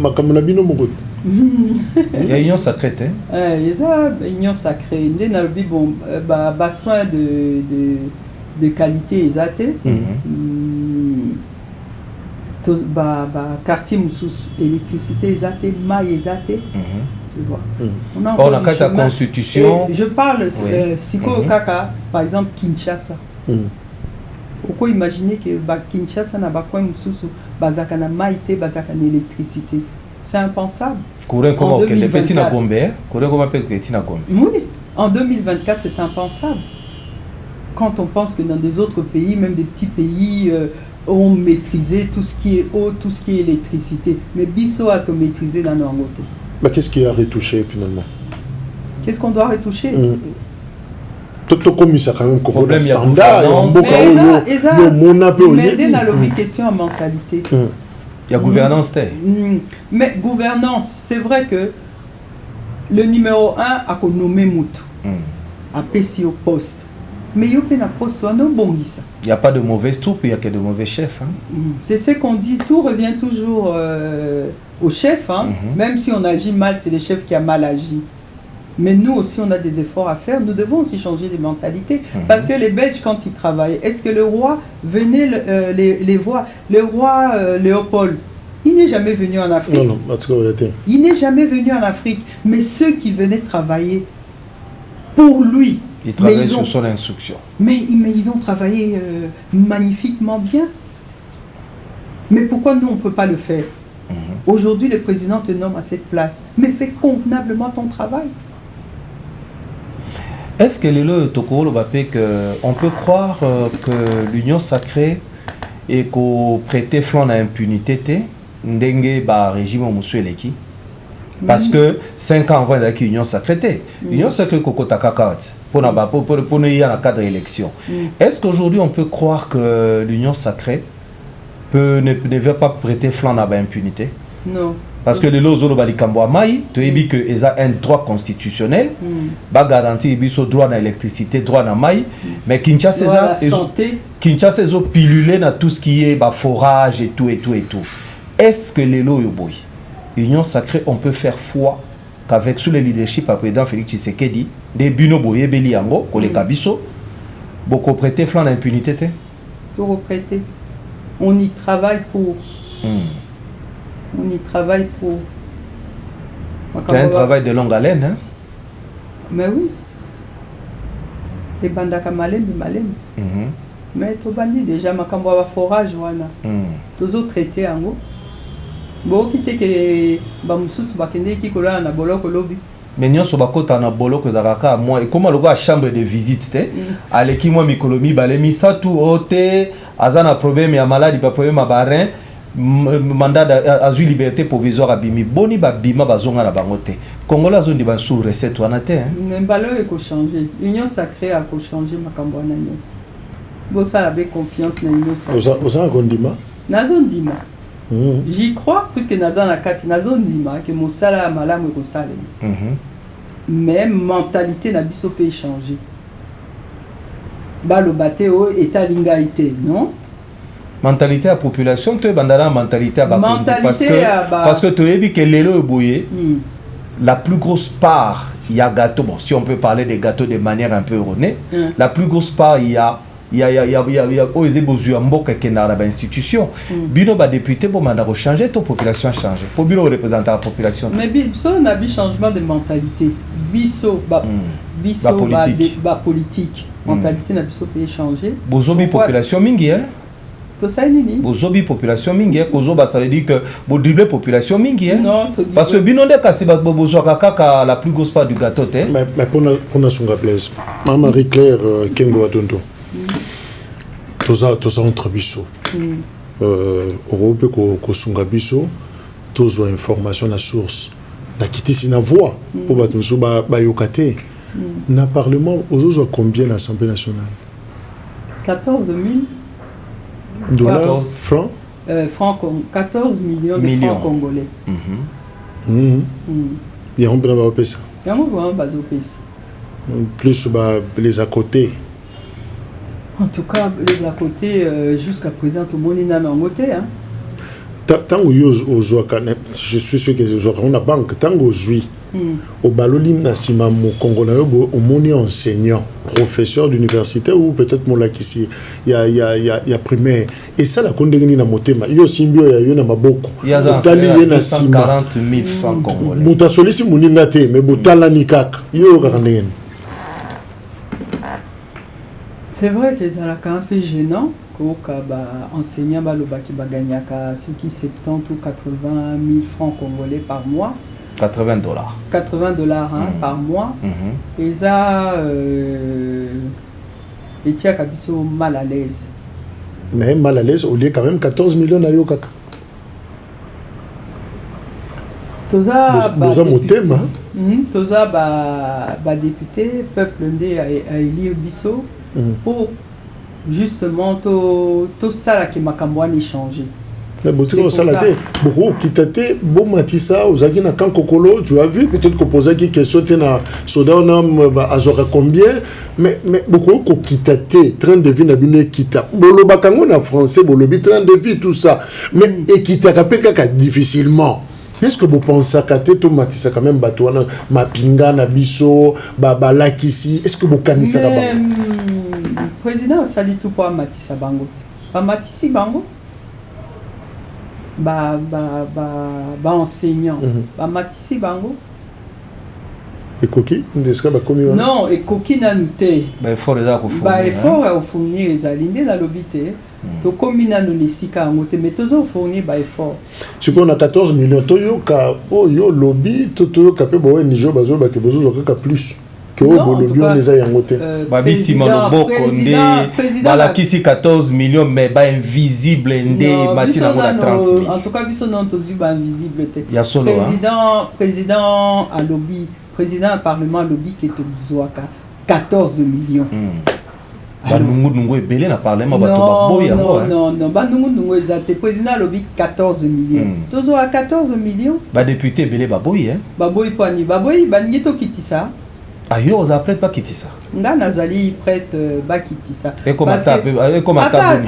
Il y a union sacrée, hein? Il y a union sacrée. Il y a des soins de qualité exatée. Quartier moussous, électricité exatée, maille exatée. tu vois. On a qu'à la constitution. Et je parle, Siko Kaka, par exemple, Kinshasa. On peut imaginer que Kinshasa n'a pas de sous bazakana maïté, bazakana électricité. C'est impensable. Oui, en 2024, c'est impensable. Quand on pense que dans des autres pays, même des petits pays, ont maîtrisé tout ce qui est eau, tout ce qui est électricité. Mais Bisso a tout maîtrisé dans nos côtés. Mais qu'est-ce qui a retouché finalement? Qu'est-ce qu'on doit retoucher? Tout comme ça, quand même, problème standard. Mais il y a une question en mentalité. Il y a gouvernance. Mais gouvernance, c'est vrai que le numéro 1 a nommé Moutou, a PC au poste. Mais il y a un poste, il n'y a pas de mauvaise troupe, il n'y a que de mauvais chefs. C'est ce qu'on dit, tout revient toujours au chef. Même si on agit mal, c'est le chef qui a mal agi. Mais nous aussi, on a des efforts à faire. Nous devons aussi changer les mentalités. Parce que les Belges, quand ils travaillent, est-ce que le roi venait les voir? Le roi Léopold, il n'est jamais venu en Afrique. Non, il n'est jamais venu en Afrique. Mais ceux qui venaient travailler pour lui, ils travaillaient sur son instruction. Mais ils ont travaillé magnifiquement bien. Mais pourquoi nous, on ne peut pas le faire? Aujourd'hui, le président te nomme à cette place. Mais fais convenablement ton travail. Est-ce que Lelo Tokoro on peut croire que l'union sacrée et qu'on prêtait flanc à l'impunité Ndenge ba régime Moussueleki? Parce que 5 ans avant l'union sacrée, l'union sacrée Kokota Kakawat pour nous y a un cadre d'élection. Est-ce qu'aujourd'hui on peut croire que l'union sacrée ne veut pas prêter flanc à l'impunité? Non. Parce que les lois Zolobalikambo Maï, tu as dit qu'ils ont un droit constitutionnel, bah garantir le droit à l'électricité, droit à Maï, mais Kinshasa ils ont pilulé dans tout ce qui est forage et tout. Est-ce que les lois Yoboy, l'union sacrée, on peut faire foi qu'avec sous le leadership du président Félix Tshisekedi, des Bino Boye Beliango, Koleka Bisso, beaucoup prêter flanc d'impunité? Pour prêter. On y travaille pour. On y travaille pour. C'est un travail de longue haleine, hein? Mais oui. Et bandaka malem. Mais tu bandi déjà makambo wa forage wana. Tous autres traités en gros. Bon kité que ba mususu bakende ki kola na boloko lobi. Mais nous sommes à na boloko d'araka moi et comment le gars chambre de visite te aleki moi mikolomi balemi ça tout ote azana problème ya maladie pas problème à barin mandat azui liberté provisoire abimi boni ba bima bazonga na bangote Congola zone ba sous recette wana te hein. Mais balo e ko changer union sacrée a ko changer makambo na nyos bo ça avec confiance na union sacrée osa kondima nazondima j'y crois puisque nazana kati nazondima que mosala malamu ko salem mais mentalité na biso peut changer balo bateo état lingaité non. Mentalité à la population, tu es bandana mentalité à parce que tu as dit que l'élo bouillé, la plus grosse part, il y a gâteau, bon, si on peut parler des gâteaux de manière un peu erronée, la plus grosse part, il y a osé besoin mboka qui n'a pas institution. Bino ba député pour mandat changer, ton population a changé. Pour bino représenter la population. Mais biso on a vu changement de mentalité. Biso politique. Mentalité n'a biso peut changer. Bozobi population mingi hein. Bozobi population mingi kozoba ça veut dire que bo dribler population mingi non parce que binonde kasi ba bozo kaka la plus grosse part du gâteau te mais pour na sunga place Marie Claire Kengo Atondo toza entre biso Europe ko sunga biso tozo information na source na kitisi na voix pour bato so ba yokate na parlement ozo combien l'Assemblée nationale 14 000 dollars, francs 14 millions de francs congolais. Il y a un peu de ça. Il y a un peu de ça. Plus les à côté. En tout cas, les à côté, jusqu'à présent, tout le monde est dans côté. Tant que je suis sûr que on a banque, tant que au baloli nasima mo Congo au moni enseignant, professeur d'université ou peut-être mon lakisi il y a primaire et ça la kondengini na motema yo simbio ya yo na maboko tali na 140 000 francs congolais muta solisi muninga te mais botala ni kaka yo kakandengeni. C'est vrai que ça a un peu gênant. Enseignant qui gagne ce qui 70 ou 80 000 francs congolais par mois. $80. $80 par mois. Et ça, et tu as mal à l'aise. Mais mal à l'aise, au lieu quand même 14 millions à Yokaka. Toza député, peuple ndé a élu Bisso pour justement tout ça qui m'a camoué changé. Mais beaucoup ça la beaucoup qui t'était bon matissa aux agina quand kokolo tu as vu peut-être qu'on posait qui question na soda on a azora combien mais beaucoup qui t'était train de vie na bino kita bolo bakango na français bolo bi train de vie tout ça mais et qui t'a capé difficilement. Est-ce que vous pensez que tout matissa quand même batouana ma pinga na biso bala kisi est-ce que vous kanisa ka président sali tout pour matissa bango ba matisi bango ba enseignant ba matisi bango et coquille ndesika ba komi wana non et coquille na nute ba effort eza ko fournir ba effort à fournir les alindé na lobité to komi na nesika ngote mais tozo fournir ba effort ce qu'on a 14 millions toyoka yo lobby to capé bo nijo bazo ba ke bozo ka plus que au lobby on les a yangote ba bisima loboko ndé bala kisi 14 millions mais ba invisible ndé matina ngona 30 000 en tout cas biso non tozu ba invisible te président à lobby président du Parlement lobby qui est au 14 millions. Banungu ebele na Parlement non banungu ezate président lobby 14 millions. Tozo à 14 millions. Ba député ebele baboyi baboyi pani baboyi balingi to kitisa. Ayo oza prête pas kitisa. Nga nazali prête ba kitisa. Et comment ça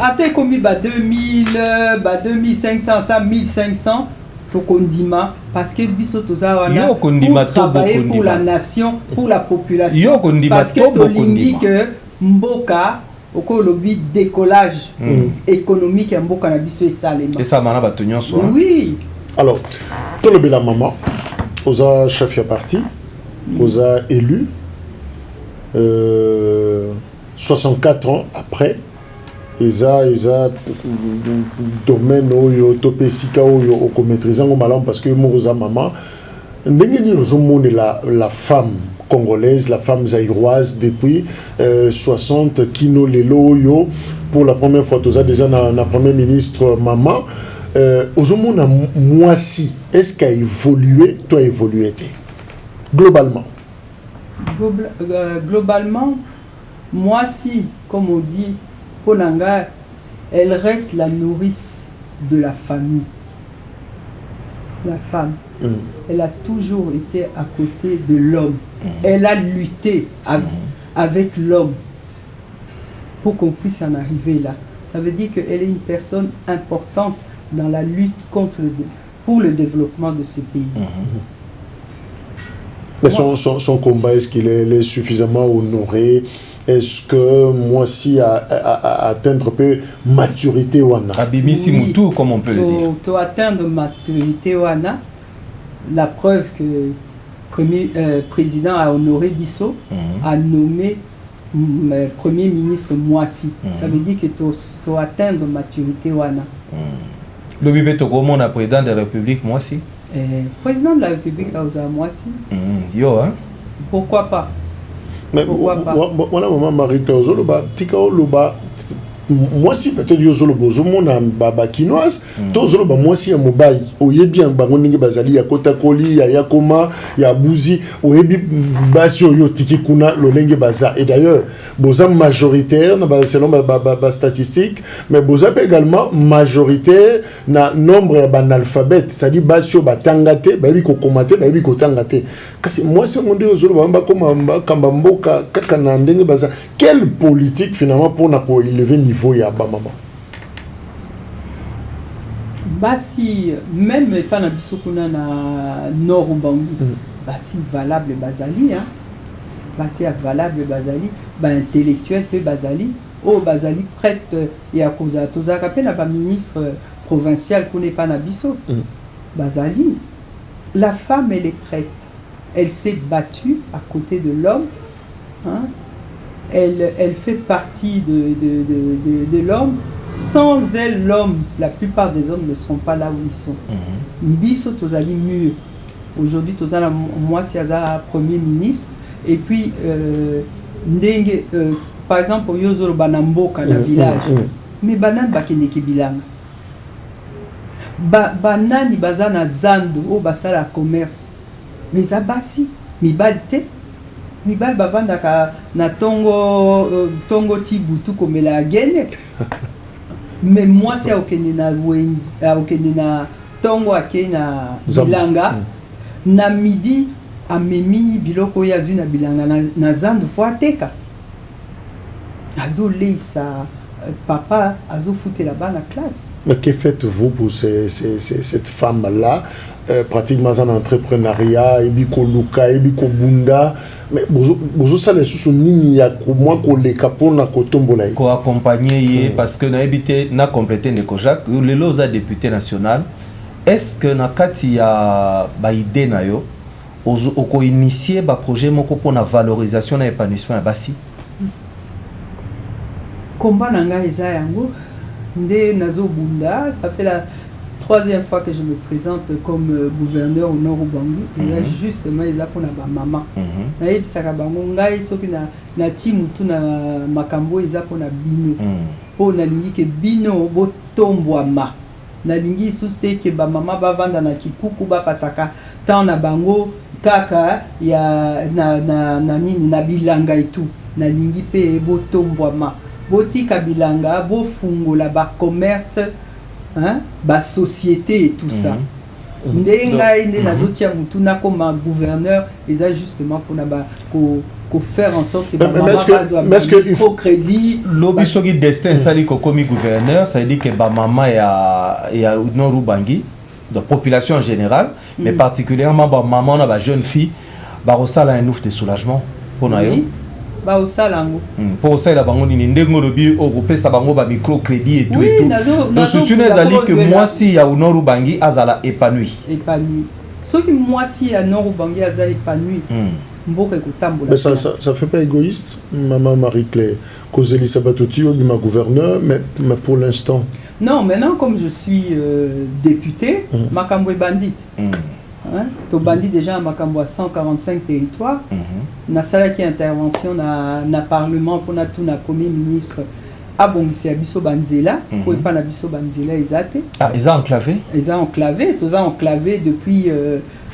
ate komi ba 2000 ba 2500 ta 1500 to kondima parce que biso toza wana pour travailler pour la nation pour la population parce que to lingi que mboka oko lobby décollage économique ya mboka na biso esalema et ça mana bato nyonso oui alors to lobby la maman oza chef ya parti oza élu 64 ans après Isa domaine oyo topesika oyo oko maîtriser ngo malam parce que moza maman ndenge ni ozomone la femme congolaise la femme zaïroise depuis 60 kino lelo oyo pour la première fois toza déjà na premier ministre maman ozomona moisi est-ce qu'a évolué toi évolué globalement globalement moisi comme on dit Ponanga, elle reste la nourrice de la famille. La femme, elle a toujours été à côté de l'homme. Elle a lutté avec l'homme pour qu'on puisse en arriver là. Ça veut dire qu'elle est une personne importante dans la lutte pour le développement de ce pays. Mais son combat, est-ce qu'il est suffisamment honoré? Est-ce que moi si à atteindre peu maturité wana abimisi mutu comme on peut le dire to atteindre maturité wana la preuve que premier président a honoré Bisso a nommé premier ministre Moisi ça veut dire que to atteindre maturité wana le bébé to comment on président de la République Moisi président de la République a osé Moisi yo hein pourquoi pas. Mais voilà maman Marita ozoloba tika oloba moi si peut-être ozoloba ozomona baba kinoise to ozoloba moi si ya mobai oyebi en bango ndenge bazali ya kota koli ya yakoma ya buzi oyebi basi oyo tiki kuna lolenge baza et d'ailleurs boza majoritaire na selon ba statistique mais boza également majoritaire na nombre ya banalphabète c'est-à-dire basi yo batangate bayebi ko komate bayebi ko tangate kasi moi c'est monde ozoloba mba koma kamba mboka kaka na ndenge baza quelle politique finalement pour na ko élever niveau ya ba maman basi même pas na biso kuna na nord Ubangi basi valable bazali hein basi valable bazali ba intellectuel pe bazali o bazali prête ya koza tozaka pe na ba ministre provincial kuna pas na biso bazali. La femme elle est prête, elle s'est battue à côté de l'homme hein? Elle fait partie de l'homme. Sans elle, l'homme, la plupart des hommes ne seront pas là où ils sont. Biso tozali mieux. Aujourd'hui, tozala moi c'est un premier ministre. Et puis, par exemple, yozoro banamboka na village. Mais banan bakendeki bilanga. Banani bazana zando o basala commerce. Mais abasi, mibalite. Mibal bavanda na tongo tibutu komela gene. Mais moi c'est okende na wenzi okende na tongo ake na bilanga na midi amemi biloko ya zuna bilanga na zando po ateka azolesa papa azofuter là-bas la classe. Mais que faites-vous pour cette femme-là pratiquement en entrepreneuriat et biko luka et biko bunda mais bozo ça les sous nini ya moi ko le kapona ko tombola ko accompagner parce que na habité na compléter ne kojak le loza député national est-ce que na kati ya ba idée na yo oko initier ba projet moko pona valorisation na épanouissement ya basi combat nanga eza yango nde nazo bunda ça fait la troisième fois que je me présente comme gouverneur au Nord Ubangi et là justement ils pour na ba maman na yebisaka bango ngai soki na timutu na makambo eza pour na bino po na lingi ke bino botombwama na lingi suste ke ba mama ba vanda na kikuku ba pasaka tant na bango kaka ya na nini na bilanga et tout na lingi pe botombwama botika bilanga bofungola ba commerce hein ba société et tout ça ndenga inde nazotia mutu na comme gouverneur eza justement pour na ba ko faire en sorte que mais est-ce que il faut crédit lobi soki destin sali ko comme gouverneur ça veut dire que ba mama ya Nord Ubangi de population en général mais particulièrement ba maman na ba jeune fille ba rosala un ouf de soulagement pour na yo ba osalango pour ça la bango ni ndengo lobi okopesa bango ba microcrédit et tout et tout donc c'est une zali que moi si ya Nord Ubangi azala épanoui ce qui moi si ya Nord Ubangi azala épanoui mboka ekotambola. Mais ça fait pas égoïste maman Marie-Claire Kozeli Sabatoti ou ma gouverneur mais pour l'instant non maintenant comme je suis député makambo bandite hein to bandit déjà à makambo à 145 territoires na sala qui intervention na parlement pour na tout na premier ministre abongisi biso banzela ko pas na biso banzela ezate ils ont enclavé depuis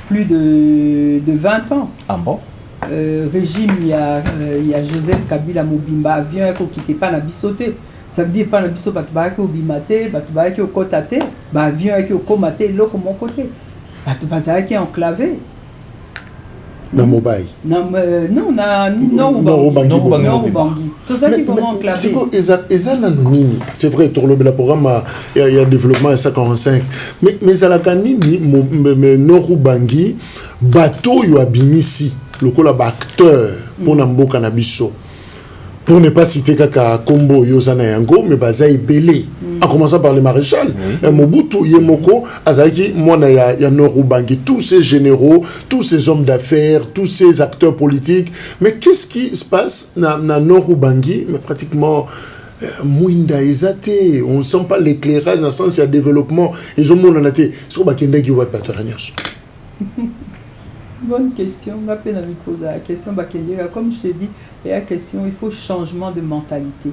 plus de 20 ans. Ah bon régime il y a Joseph Kabila Mobimba avion ko quitter pas na bisoté ça veut dire pas na biso batu ba ko bimate batu ba ko kotate ba avion ko komate loko mon côté batu bazala qui enclavé na mobile non na Nord Ubangi tout ça qui vraiment enclavé c'est vrai pour le programme il y a développement 145 mais à la canini mais Nord Ubangi bateau yo abimisi lokola ba acteur pour na mboka na biso pour ne pas citer kaka Kombo Yozana Yango mais bazaï belé en commençant par le maréchal Mobutu Yemoko azaki mona ya Nord Ubangi tous ces généraux tous ces hommes d'affaires tous ces acteurs politiques mais qu'est-ce qui se passe na Nord Ubangi mais pratiquement Mouinda ezate on sent pas l'éclairage dans le sens il y a développement ils ont mon anaté so bakenda ki wa patoranyos. Bonne question. On va peine à me poser la question. Comme je te dis, il y a question, il faut changement de mentalité.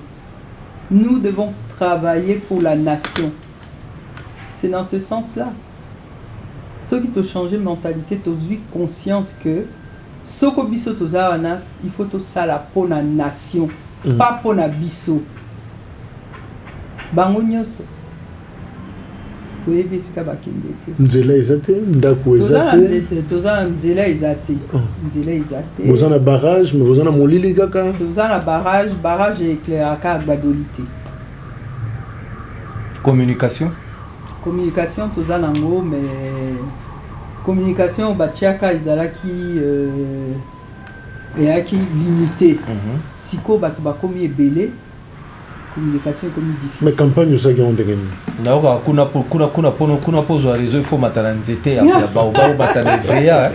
Nous devons travailler pour la nation. C'est dans ce sens-là. Ceux qui ont changé de mentalité, tu as conscience que ce que biso tozawana, il faut tout ça là pour la nation, pas pour la biso. Bangonyos. Nzela ezate ndako ezate toza nzela ezate vous en a barrage mais vous en a molili kaka toza na barrage éclairaka badolité communication communication toza nango mais communication batiaka ezalaki eyaki limité siko bato bakomi ebele communication comme difficile mais campagne ça qui ont dégagé naoka kuna pozwa réseau il faut matana nzete ya baobao batana veya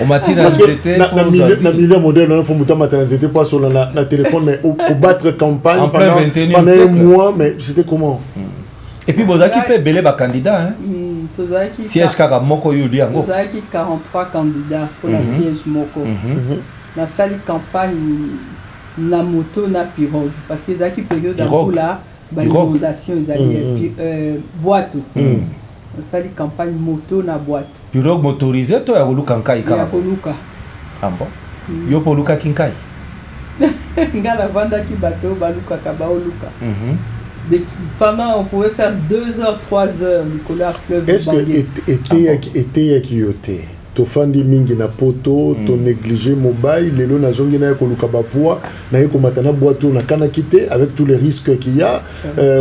o matina nzete na milieu moderne il faut muta matana nzete pas sur la téléphone mais au battre campagne pendant un mois mais c'était comment et puis bozaki pe belé ba candidat hein siège kaka moko yo liango bozaki 43 candidats pour la siège moko na sali campagne na moto na pirogue parce que ezalaki période akula bainondation ezali boîte osali campagne moto na boîte pirogue motorisé to ya koluka nkai kaka ya koluka ambo yo poluka kinkai nga navandaki bato balukaka baoluka pendant on pouvait faire 2 heures 3 heures Nicolas fleuve est-ce que été ya kiyote tofandi mingi na poto to négliger mobile lelo na zongi na koluka ba voix na yeko matana boîte na kana quitter avec tous les risques qu'il y a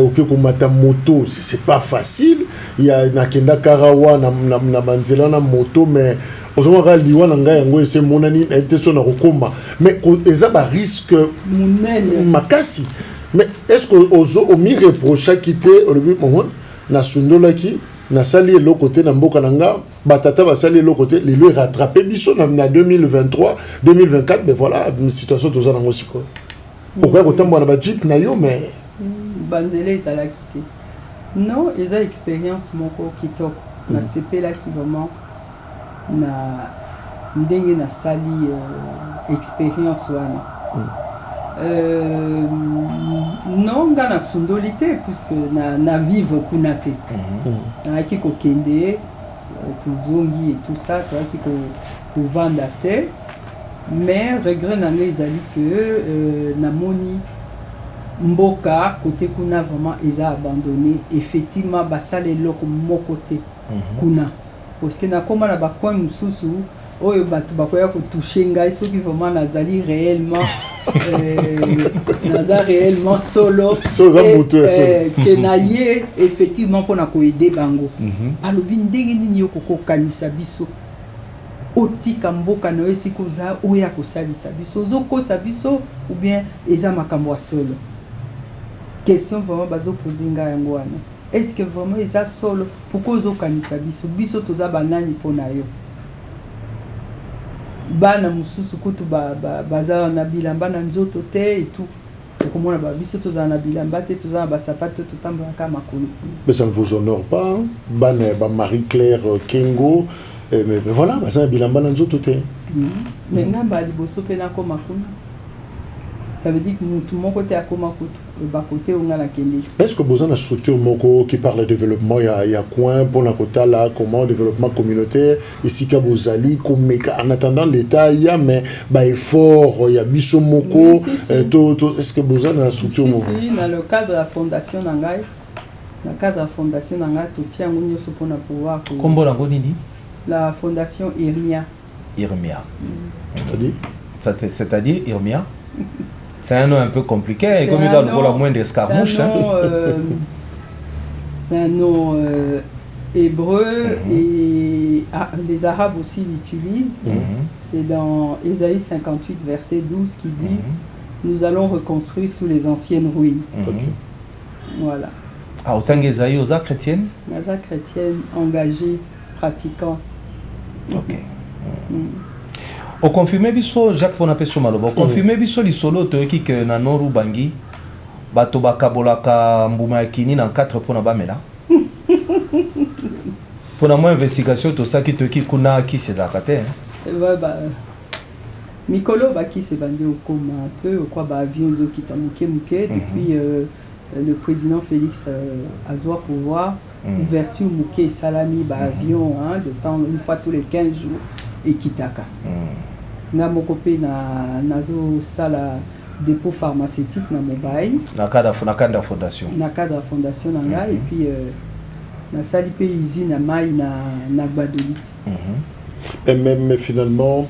OK ko mata moto c'est pas facile il y a na kenda karawa na manzela na moto mais ozoma liwa na ngai yango ese monani intention na kokoma mais eza ba risque munene makasi mais est-ce que au mi reprocha quitter au début mon na sundola ki na sali le côté na mboka nanga batata ba sali le côté les lui rattraper biso na 2023 2024 mais voilà une situation toza nango siko pourquoi ko tambo na ba jeep na yo mais banzele ezala kité non eza expérience moko kitoko na sepela ki vraiment na ndenge na sali expérience wana non nga na sundolité puisque na vivre kuna te aki ko kende tuzongi et tout ça aki ko vanda te mais regret na nga ezali que na moni mboka côté kuna vraiment eza abandonné effectivement basale loko moko te kuna parce que na koma na ba coin mususu oyo bato bakoya ko toucher ngai soki vraiment nazali réellement naza réellement solo que na ye effectivement pour na ko aider bango alobi ndenge nini yo koko kanisa biso otika mboka na esi koza oya ko salisa biso zoko sabiso ou bien eza makambo solo question vraiment bazo poser nga yango wana est-ce que vraiment eza solo pourquoi zo kanisa biso toza banani pona yo bana mususu kutu baza na bilamba na nzoto te et tout komona ba biso toza na bilamba te toza ba sapato tutamba kama makulu mais ça ne vous honore pas bana ba Marie-Claire Kengo mais voilà baza na bilamba na nzoto te mais ngamba liboso pe na ko makulu ça veut dire que tout mon côté à comment côté on a la kende. Est-ce que vous avez une structure moko qui parle de développement il y a coin pour la côté là comment développement communautaire ici ka bozali comme en attendant l'état il y a mais ba effort il y a biso moko est-ce que vous avez une structure moko dans le cadre de la fondation Nangai dans le cadre de la fondation Nangai tout tient on se pour pouvoir kombo lango nini la fondation Irmia c'est-à-dire Irmia c'est un nom un peu compliqué, et comme il y a le moins d'escarmouches. C'est un nom hébreu et les Arabes aussi l'utilisent. C'est dans Ésaïe 58, verset 12 qui dit nous allons reconstruire sous les anciennes ruines. Voilà. Ah, autant qu'Ésaïe, aux chrétiennes chrétienne, engagée, pratiquante. Ok. O confirmé biso Jacques Ponapeso maloba o confirmé biso lisolo toyoki ke na noru bangi bato bakabolaka mbuma ya kini na 4 pona bamela pona mo investigation to saki toyoki kuna ki sezaka te mikolo baki se bandi okoma un peu quoi ba avion zo kita muke depuis le président Félix azwa pouvoir ouverture muke salami ba avion de temps une fois tous les 15 jours et kitaka na mokope na nazo sala dépôt pharmaceutique na mobile na cadre fondation nanga et puis na sali pe usine na mai na Gbadoli mais finalement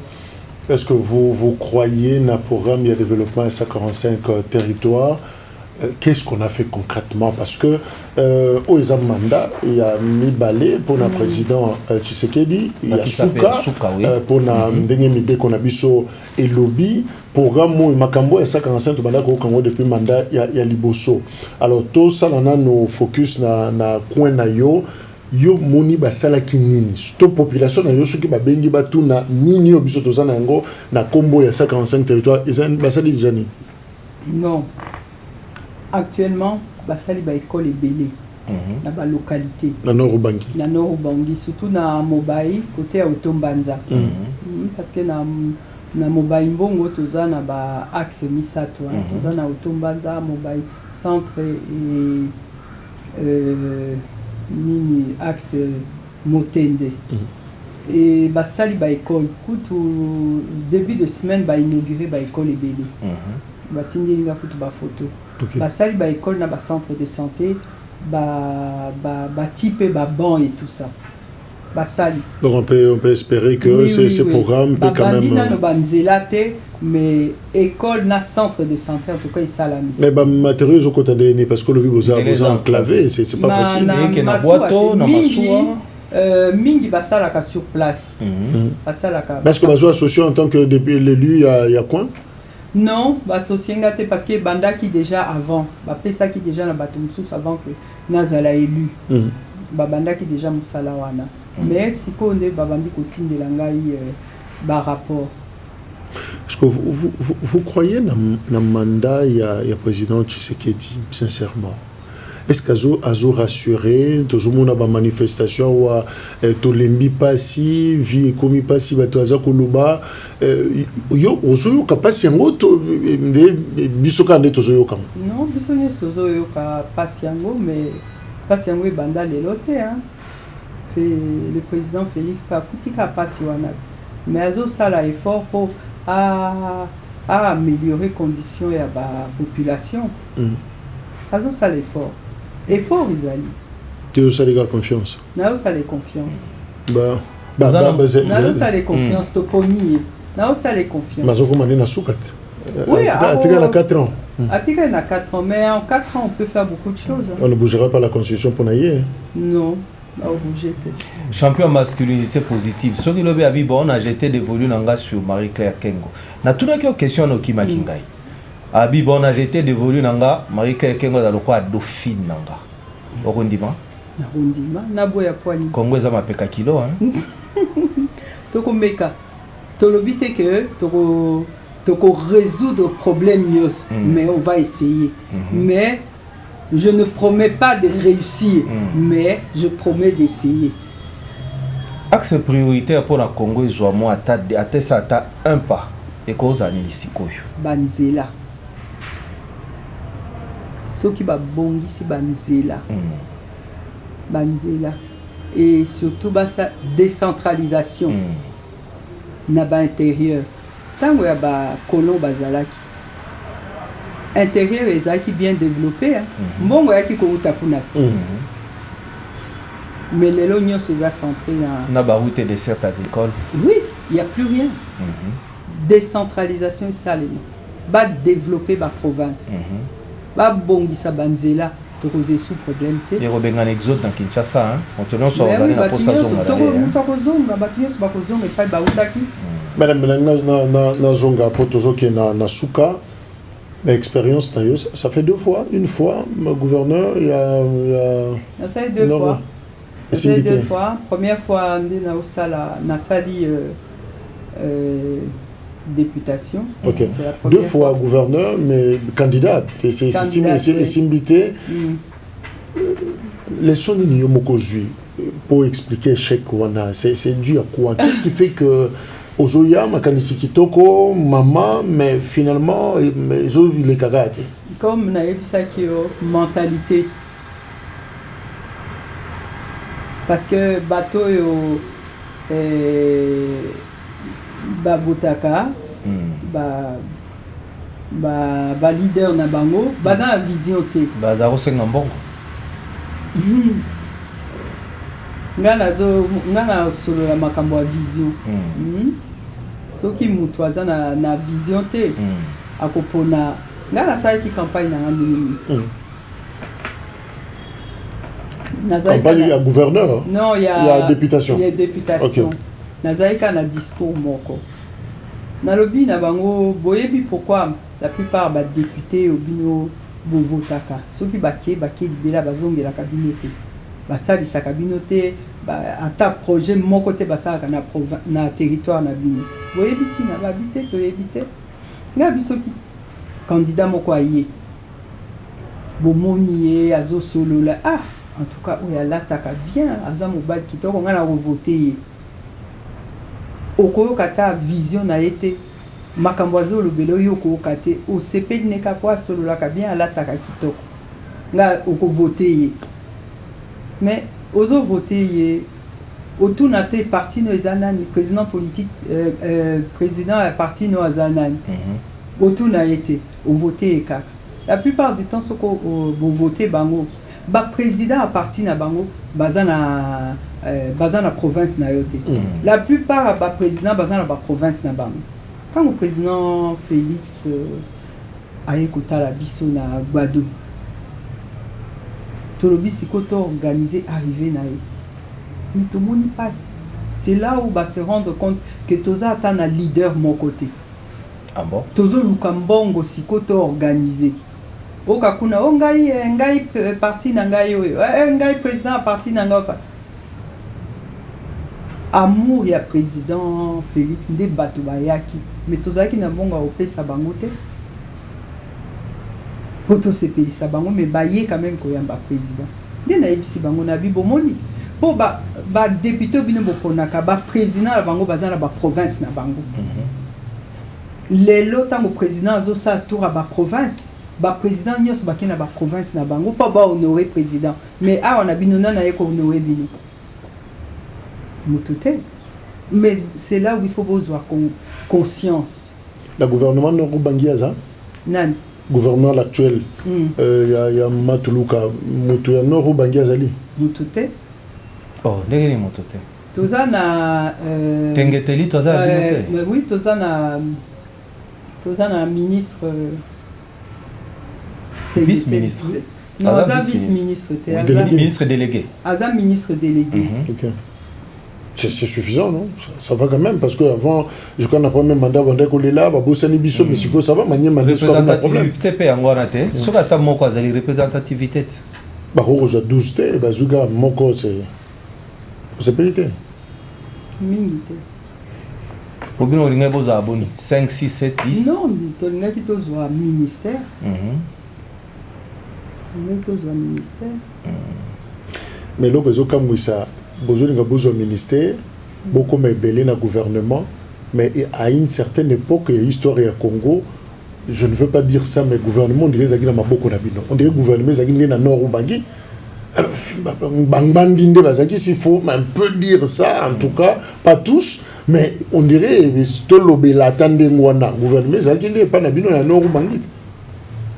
est-ce que vous croyez na programme de développement SA45 territoire qu'est-ce qu'on a fait concrètement? Parce que au mandat, il y a Mibale pour le président Tshisekedi, il y a Souka pour le qu'on a biso et lobby. Programme Mo Makambo et 145 au Congo depuis mandat il y a Liboso. Alors tout ça nos focus na coin na yo moni basala ki nini. Toute population na yo soki ba bengi ba tuna nini obiso to zana ngo na combo ya 145 territoires ezan basali jani. Non. Actuellement, basali ba école ebele. Na ba localité. Na Nord Ubangi. Na Nord Ubangi surtout na Mobai côté à Otombanza. Parce que na Mobai Mbongo toza na ba axe misato toza na Otombanza Mobai centre et mini axe Motende. Et basali ba école kutu début de semaine ba inaugurer ba école ebele. Ba tindi nga kutu ba photo. Basali ba école na ba centre de santé ba type ba banc et tout ça. Basali. Donc on peut espérer que ce programme peut quand même no banzelate mais école na centre de santé en tout cas il salami. Mais ba matériaux au côté de parce que le vous enclavé c'est pas facile que na boîte na masuwa mingi basala ka sur place. Basala ka. Parce que bazo associé en tant que l'élu il y a quoi? Non, associé ngate parce que banda qui déjà avant, ba pesa qui déjà na bato mususu avant que nazala élu. Ba banda qui déjà musala wana. Mais si on est babandi kotindela ngai ba rapport. Est-ce que vous croyez dans le mandat il y a président Tshisekedi sincèrement? Est-ce qu'azo rassuré tout le monde a manifestation ou tolembi pasi vie komi pasi bato aza koloba yo ozo ka pasi yango to bisoka nde tozo yoka? Non, biso ne tozo yoka pasi yango mais pasi yango banda lelo te hein. Le président Félix Pakutika pasi wana. Mais azo sala effort pour à améliorer conditions de la population. Azo sala effort. Effort izali. Tu as la confiance. Na sala confiance. Na sala confiance to poni. Na sala confiance. Mazoko mane na sukat. Oui, Atika na 4 ans. Atika na 4 ans, mais en 4 ans on peut faire beaucoup de choses. On ne bougera pas la constitution pour naïe. Non. Champion masculinité positive. Ce qui l'obé abi bon a jeté des volumes nanga sur Marie-Claire Kengo. Na tuna ki question no ki makingai. Abi bon a jeté des volumes nanga Marie-Claire Kengo dans le quoi dauphine nanga. Okondima? Na ondima na boya poani. Kongo za mapeka kilo hein. Toko meka. Tolobite que toko résoudre problème yos, mais on va essayer. Mais je ne promets pas de réussir, mais je promets d'essayer. Axe prioritaire pour la Congo, ils ont un pas. Et cause à Nilisikoyo. Banzela. Ce qui va bongi, c'est Banzela. Banzela. Et surtout, sa décentralisation. Naba intérieur. Tant que y a colon bazalaki. Intérieur est bien développé. Mongo yaki ko utapuna. Mais les lognons se centrés na ba route de certes agricole. Oui, il y a plus rien. Décentralisation salement. Ba développer ba province. Ba bongi sa banzela to causer sous problème té. Et Robenga exode dans Kinshasa hein. On tenons sur aller na posa zonga. To ko zonga ba kios ba ko zonga pa ba utaki. Madame na zonga potozo ki na suka. L'expérience, ça fait 2 fois. Une fois, mon gouverneur, il y a... Ça fait 2 fois. Ça fait 2 fois. Première fois, on a sali députation. Ok. 2 fois gouverneur, mais candidat. C'est Simbité. Les sons de Niyomokozui, pour expliquer l'échec qu'on a, c'est dû à quoi? Qu'est-ce qui fait que... Ozoya, makanisi kitoko, maman, mais finalement, il est kagate. Comme on a vu ça qui est mentalité. Parce que bateau ba votaka, ba leader na bango, baza vision te. Baza rosenga mbongo. Ngana solo la makambo ya vision. Soki mutu aza na vision te akopona Là, la salle qui campagne dans un minimum. Campagne, il y a gouverneur. Non, il y a députation. Il y a députation. Okay. Nazaïka na discours moko. Na lobby na bango boyebi pourquoi la plupart des députés au bino bovotaka. Ceux qui baki libela bazongi la kabinote. Basali sa kabinote ata projet mon côté basaka na territoire na bino. Boyebi tina babité to éviter. Na bisoki candidat moko aye. Bomoni azo solo la en tout cas où il attaque bien azam mobile qui on a voté oko kata vision na été makambozo le belo yoko kate au CP ne ka kwa solo la ka bien l'attaque kitoko nga oko voté mais ozo voté autour na te parti no ezanani président politique président parti no azanani autour na été au voté kaka la plupart du temps soko au voté bango ba président à partir na bango bazana province na yote la plupart ba président bazana ba province na bango quand le président Félix a écouté la biso na Gbado tout le bisikoto organisé arrivé na mais tout le monde y passe c'est là où va se rendre compte que toza ata na leader mon côté bon tozo lukambongo sikoto organisé oka kuna ngai parti na ngai oyo ngai président parti na ngai amour ya président Félix nde bato bayaki mais tozaki na bonga opesa bango te poto sepelisa bango mais baye quand même koyamba président nde na yebisi bango na bibomoni po ba député bino boponaka ba président na bango bazana ba province na bango lelo tango président azo sa tour ba province ba président nyos ba kena ba province na bango pas ba honorer président mais on a binona na yeko honorer bino mutute mais c'est là où il faut avoir conscience la gouvernement no bangia za nan gouvernement actuel ya Matuluka mutu ya no bangia zali mutute ndenge mutute toza na tengeteli toza mais oui toza na ministre vice-ministre. Non, Azam vice-ministre. Ministre délégué. Azam ministre délégué. Okay. C'est suffisant, non? Ça va quand même, parce qu'avant, je connais pas même mandat, on est là, Baboussani Bisso, mais ça va, manier mandat, c'est pas un problème. Ce que tu as mon quoi, c'est la représentativité. Bah, on a 12 té, bah, Zouga, mon quoi, c'est périté. Minité. Combien on a besoin d'abonnés? 5, 6, 7, 10? Non, tu as besoin d'un ministère. Mais là, comme ça, besoin d'un ministère, beaucoup de belé dans le gouvernement, mais à une certaine époque, il y a l'histoire du Congo, je ne veux pas dire ça, mais le gouvernement, on dirait qu'il y a beaucoup d'habitants. On dirait que le gouvernement, il y a nord ou Bangui. S'il faut un peu dire ça, en tout cas, pas tous, mais on dirait que le gouvernement,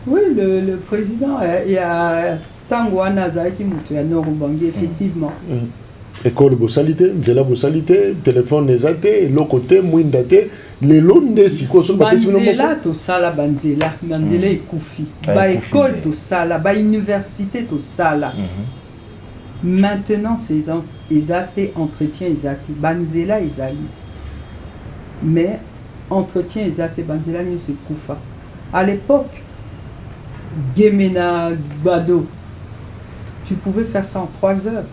oui, le président, il y a Tangwana Zaki Moutou, effectivement. École Bossalité, Nzela Bossalité, téléphone Nezate, l'autre côté, Mouindate, les longs siko sont pas possibles. Banzela, tout ça, la Banzela, Banzela et Koufi. Ba école, tout ça, la ba université, tout ça, là. Maintenant, ces athées, entretien, les athées, Banzela, ils allient. Mais, entretien, les athées, Banzela, nous se Koufa. À l'époque, Gemena Gbado, tu pouvais faire ça en 3 heures.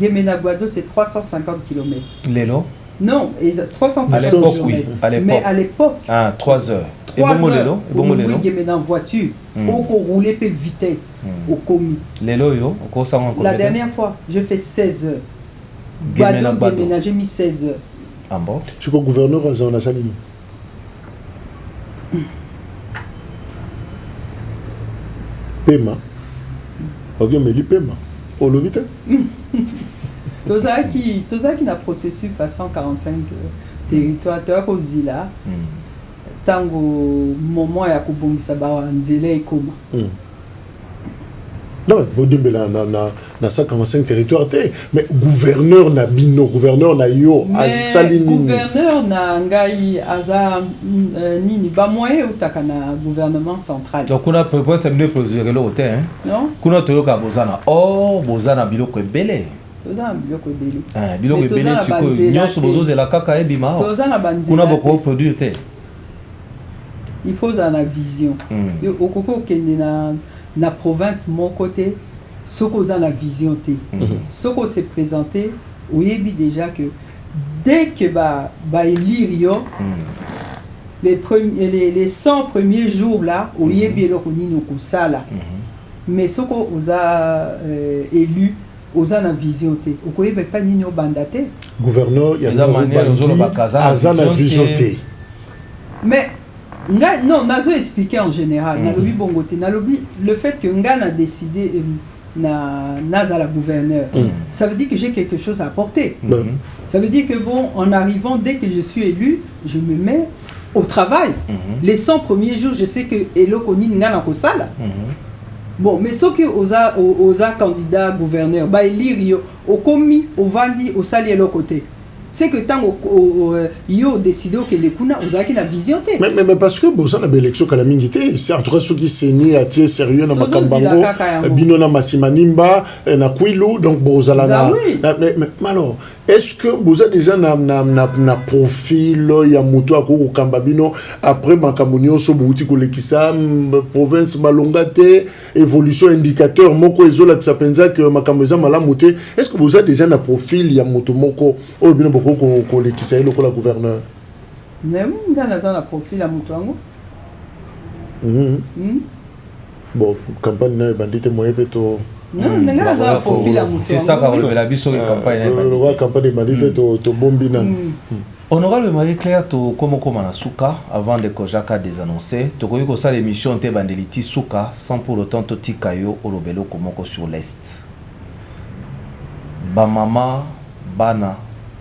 Gemena Gbado, c'est 350 km. Lélo? Non, 350 km. Oui. Mais à l'époque. 3 heures. 3 heures. Oui, Gemena en voiture. Au rouler peu vitesse. Au commis. Lélo, yo? La dernière fois, je fais 16 heures. Gbado, Gemena, j'ai mis 16 heures. Ah bon? Je suis gouverneur à Zanasalini. Paiement. Ok, mais le paiement. On le vite. Toza qui n'a processus façon 45 territoires, toi aussi là. Tango moment ya kubongisa ba nzela ekoma. Non, na 145 territoires, mais gouverneur na bino, gouverneur na yo, gouverneur na ngai aza nini ba moyen utaka na gouvernement central. Donc on a peut-être mieux poser l'hôtel, hein. Non? Kuna toyoka bozana or bozana biloko ebele. Tozana biloko ebele. Biloko ebele siko nyonso bozozela kaka ebima. Tozana banzela. Kuna boko produire te. Il faut la vision. Au koko kende na province mon côté, soko za la vision te. Soko se présenter, oyebi déjà que dès que ba élire yo, les 100 premiers jours là, oyebi eloko nini okosala. Mais soko oza élu, oza na vision te. Okoyeba pas nini obanda te. Gouverneur ya aza na vision te. Mais non, Nazo expliqué en général. Nalobi bongote, nalobi le fait que Ngana a décidé Naza la gouverneur, ça veut dire que j'ai quelque chose à apporter. Ça veut dire que bon, en arrivant, dès que je suis élu, je me mets au travail. Les 100 premiers jours, je sais que Eloko ni Ngana Kosala. Bon, mais ce que osa candidat gouverneur, bah élire au commis, au vandi, au sali Eloko côté. C'est que tant yo décidé que les kuna ozaki na vision te. Mais parce que bon ça na élection kala mingité, c'est entre ceux qui saigné à tier sérieux na makambango, bino na masimanimba na kwilu donc bozala na mais alors est-ce que vous avez déjà na profil ya moto akoko kamba bino après makamunyo so bouti ko lekisa province balongate évolution indicateur moko ezola tsapenza que makameza malamu te, est-ce que vous avez déjà na profil ya moto moko o bino ko lekisa le ko la gouverneur même ngana za na profil ya moto ango bon campagne na bandite moye peto c'est ça qu'on la biso campagne la campagne de bandite to bombi na Honorable Marie-Claire to comment na suka avant de Kojaka désannoncer to koyi ko ça l'émission te bandeliti suka sans pour autant to tikayo olobelo komoko sur l'est ba mama bana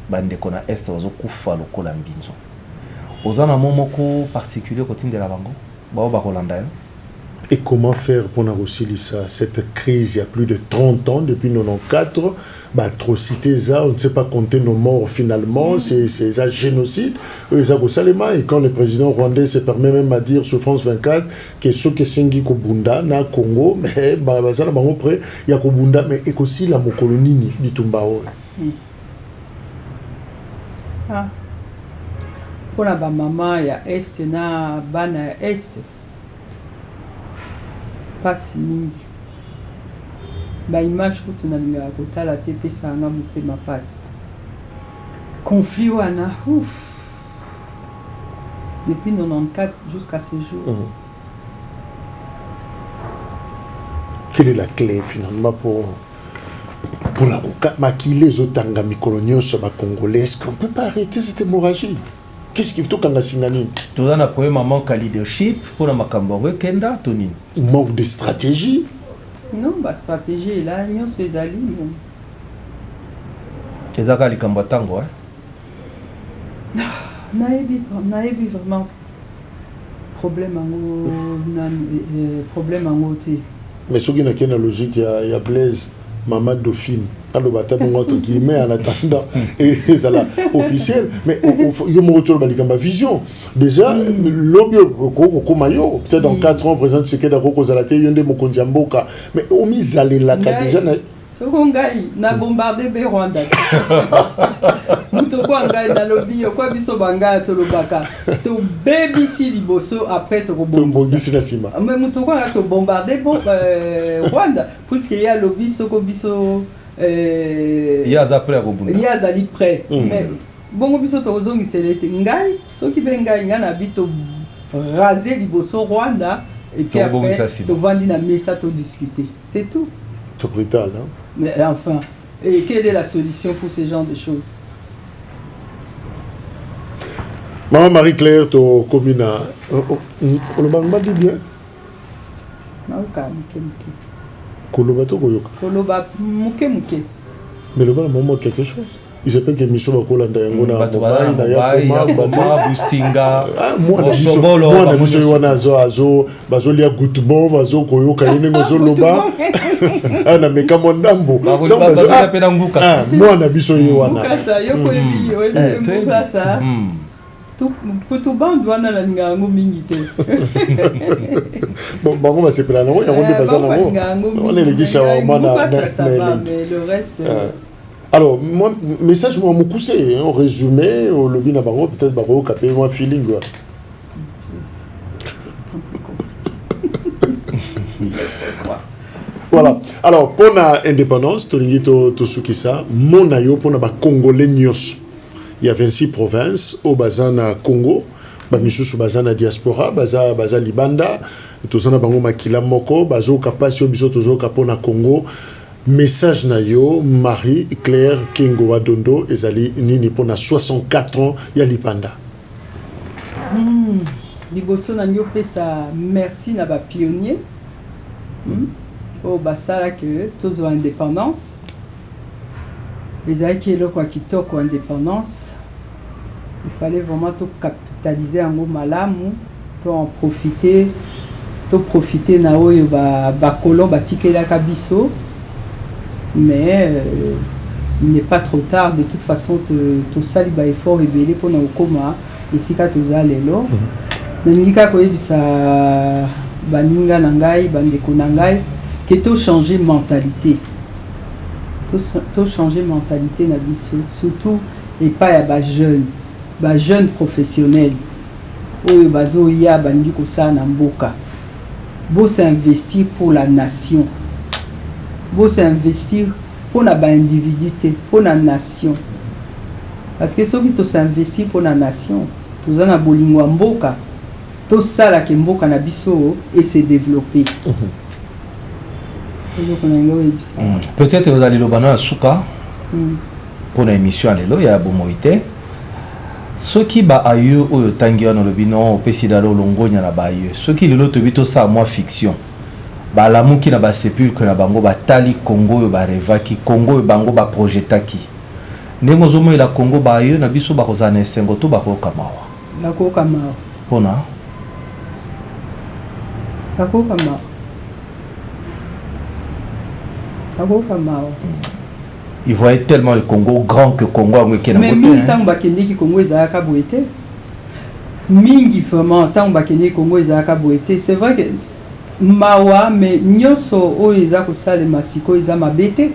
bandeko na est ozo kufa lokola mbinzo ozana momoko particulier kotindela bango bao ba kolanda yo. Et comment faire pour réussir ça, cette crise il y a plus de 30 ans, depuis 94, bah, atrocité ça, on ne sait pas compter nos morts finalement, c'est un génocide. Et quand le président rwandais se permet même à dire sur France 24 que ceux qui sont Kobunda, na Congo, mais bah, ça là, après, il y a Kobunda, mais et aussi la Mokolonini, Bitumbao. Pour la maman, il y a Est, na Bana Est. Passe mingi ba image ko tunalinga kotala te pesa nga mutema passe conflit wana depuis 94 jusqu'à ce jour. Quelle est la clé finalement pour la maquiller les otanga mikolonio sur ba congolais? Est-ce qu'on peut pas arrêter cette hémorragie? Qu'est-ce qu'il faut qu'on a signalé? Tout ça, après manque de leadership pour la Makambore Kenda, Tony. Manque de stratégie? Non, la stratégie, l'alliance les alliés. C'est ça qui est combattant, hein? Naïbi vraiment problème en côté. Mais ce qui est une logique, il y a Blaise, Maman Dauphine. Alors, entre guillemets, en attendant, et ça là, officiel, mais il y a une vision. Déjà, l'objet, peut-être dans 4 ans, présente ce qu'il y a de Mokonziamboka, mais au mis à là, déjà. Ce qu'on gagne, n'a bombardé Rwanda. Moutoko ngai na lobby, quoi biso banga to lobaka. To baby si liboso après to bombardé. Mais moutoko a to bombardé Rwanda, puisqu'il y a lobby soko biso. Il y a après à Kobunda. Il y a zali prêt. Mais bon biso to zongi selete ngai, soki be ngai ngana bito raser liboso Rwanda et puis après to vandi na mesa to discuter. C'est tout. C'est brutal, hein? Mais enfin, et quelle est la solution pour ce genre de choses? Maman Marie-Claire, tu es commune. On m'a dit bien. Koloba to koyoka. Koloba muke muke. Mais le bas maman quelque chose. il s'appelle que Misso Bakolanda Yangona Mobile na Yakoma Businga moi na biso wana azo bazolia gutbo bazo koyoka yene ngozo loba ana meka mondambo moi na biso ye wana mukasa yoko yebi mukasa tout bande wana na ngango mingi te bon bango basepela nango yango nde baza nango on est les cha wa mana mais le reste alors moi message moi mukuse en résumé au lobby na bango peut-être bango capé moi feeling quoi. Voilà. Alors pour la indépendance to sukisa mon ayo pour na ba congolais nyos. Il y a 26 provinces au bazana Congo, ba misusu bazana diaspora, baza libanda, tozana bango makila moko, bazo kapasio biso tozo kapona Congo. Message na yo Marie Claire Kingo Wadondo ezali nini pona 64 ans ya libanda. Liboso na nyo pesa merci na ba pionnier. Au basala que tozo indépendance. Les Aïkielo quoi qui toque indépendance. Il fallait vraiment tout capitaliser en malamu, tout en profiter na oyo ba kolon ba tikela kabiso. Mais il n'est pas trop tard, de toute façon tout ça il va effort rebelle pour nous koma ici ka toza lelo. Ningika ko yebisa baninga nangai bandeko nangai que tout changer mentalité. Tout changer mentalité na biso surtout et pas ya ba jeune professionnel oyo bazo ya bangi ko sa na mboka. Beau s'investir pour la nation. Beau s'investir pour la individualité, pour la nation. Parce que ceux qui to s'investir pour la nation, tous en a bolingwa mboka, tout ça là que mboka na biso et se développer. Peut-être vous allez le bana suka pour l'émission lelo ya bomoité. Ceux qui ba ayo oyo tangi na le bino pesida lo longonya na ba ayo. Ceux qui lelo to bito ça moi fiction. Ba lamu ki na ba sépulcre na bango ba tali Congo yo ba revaki Congo yo bango ba projetaki. Nengo zomo ila Congo ba ayo na biso ba kozana sengo to ba ko kamawa. Na ko kamawa. Pona. Na ko kamawa. Il voyait tellement le Congo grand que Congo a mouké na mais mingi tant bakende ki Congo ezaka boité. Mingi vraiment tant bakende Congo ezaka boité. C'est vrai que mawa mais nyoso o ezako sale masiko ezama bete.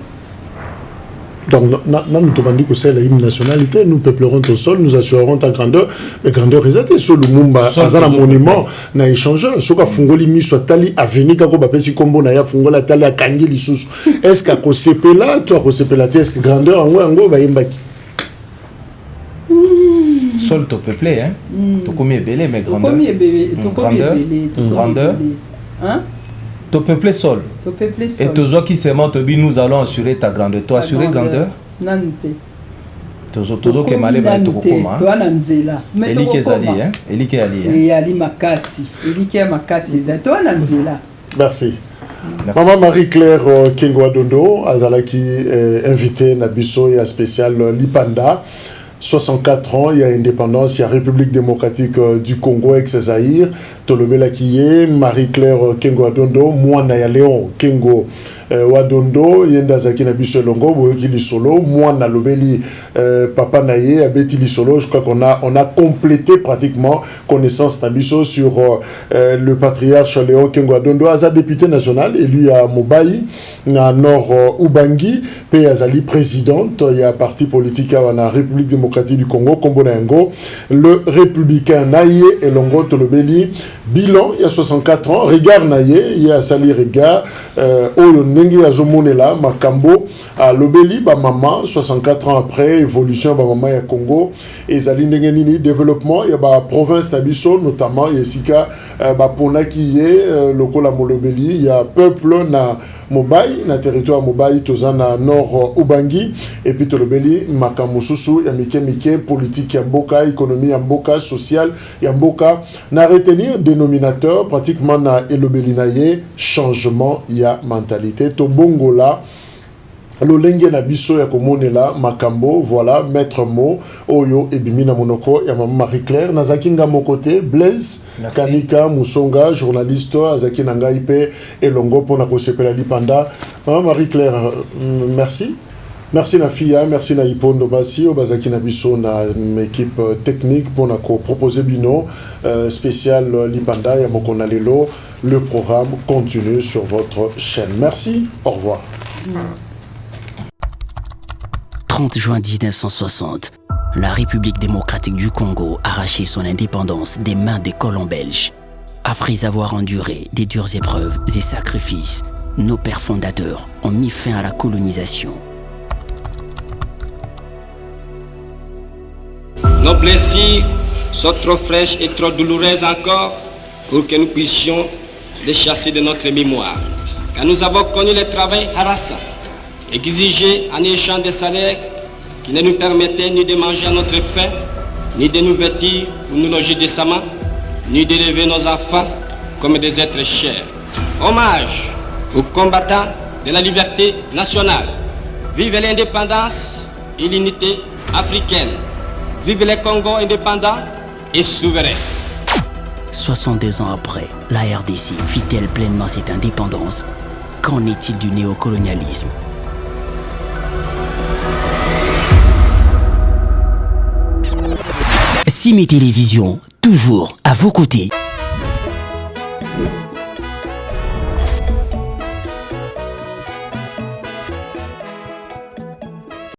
Donc, nous demandons que c'est la hymne nationalité, nous peuplerons ton sol, nous assurerons ta grandeur. Mais grandeur, ils étaient sur le Mumba, un monument, n'a échangé. Ce qu'a fungoli mis soit tali avenue, kako bapesi kombo na ya fungola tali a kangi lisusu. Est-ce qu'à kosepe là, toi kosepe là, est-ce que grandeur en go va yembaki? Sol to peuplé, hein? To combien belé, mais grandeur. Grandeur. Hein? Ton peuple sol. Et toi qui s'aiment, nous allons assurer ta grandeur. Toi assurer grandeur. Nante. Tozo ke malé ba to koma. Toi na nzela. Eli ke zali hein. Eli ke ali hein. Et ali makasi. Eli ke makasi za toi na nzela. Merci. Maman Marie-Claire Kingo Wadondo azalaki invitée na biso ya spécial Lipanda. 64 ans, il y a indépendance, il y a République démocratique du Congo ex-Zaïre, Tolobela Kiye, Marie-Claire Kingo Wadondo, Mwana ya Léon Kingo Wadondo, Yenda Zaki Nabiso Longo, Boyoki Lisolo, Mwana Lobeli Papa Naye, Abeti Lisolo, je crois qu'on a complété pratiquement connaissance Nabiso sur le patriarche Léon Kingo Wadondo, Aza député national, élu à Mobaï, na Nord Ubangi, puis Azali présidente, il y a parti politique à la République démocratique du Congo, Kombo le républicain Naye et Longo Tolobeli, bilan, il y a 64 ans, regard Naye, il y a Sali Regard, Oyo Nengi Azomonela, Makambo, à Lobeli, ba maman, 64 ans après, évolution, ba maman, ya Congo, et Zali Nengenini, développement, il y a ba province Nabiso, notamment, il y a Sika, ba Pona Kiye, Lokola Molobeli, il y a peuple na Mobaï, na territoire Mobaï, Tozana Nord Ubangi, et puis Tolobeli, Makamosusu, ya Mike, politique Yamboka, économie Yamboka, social Yamboka, na retenir dénominateur, pratiquement na Elobeli Naye, changement ya mentalité. Tobongola, lolenge na biso ya komonela makambo voilà maître mot oyo ebimina monoko ya mama Marie-Claire nazakinga mon côté Blaise Merci. Kanika Musonga journaliste azaki na ngai pe elongo pona ko sepela lipanda mama Marie-Claire merci. Merci na FIA, merci na Ipondo Basi, Obazaki na biso na équipe technique pour na proposer bino spécial Lipanda ya Mokona Lelo. Le programme continue sur votre chaîne. Merci, au revoir. 30 juin 1960, la République démocratique du Congo arrachait son indépendance des mains des colons belges. Après avoir enduré des dures épreuves et sacrifices, nos pères fondateurs ont mis fin à la colonisation. Nos blessures sont trop fraîches et trop douloureuses encore pour que nous puissions les chasser de notre mémoire. Car nous avons connu le travail harassant, exigé en échange de salaires qui ne nous permettaient ni de manger à notre faim, ni de nous vêtir ou nous loger décemment, ni d'élever nos enfants comme des êtres chers. Hommage aux combattants de la liberté nationale. Vive l'indépendance et l'unité africaine. Vive les Congo indépendants et souverains. 62 ans après, la RDC vit-elle pleinement cette indépendance? Qu'en est-il du néocolonialisme? Simi Télévision, toujours à vos côtés.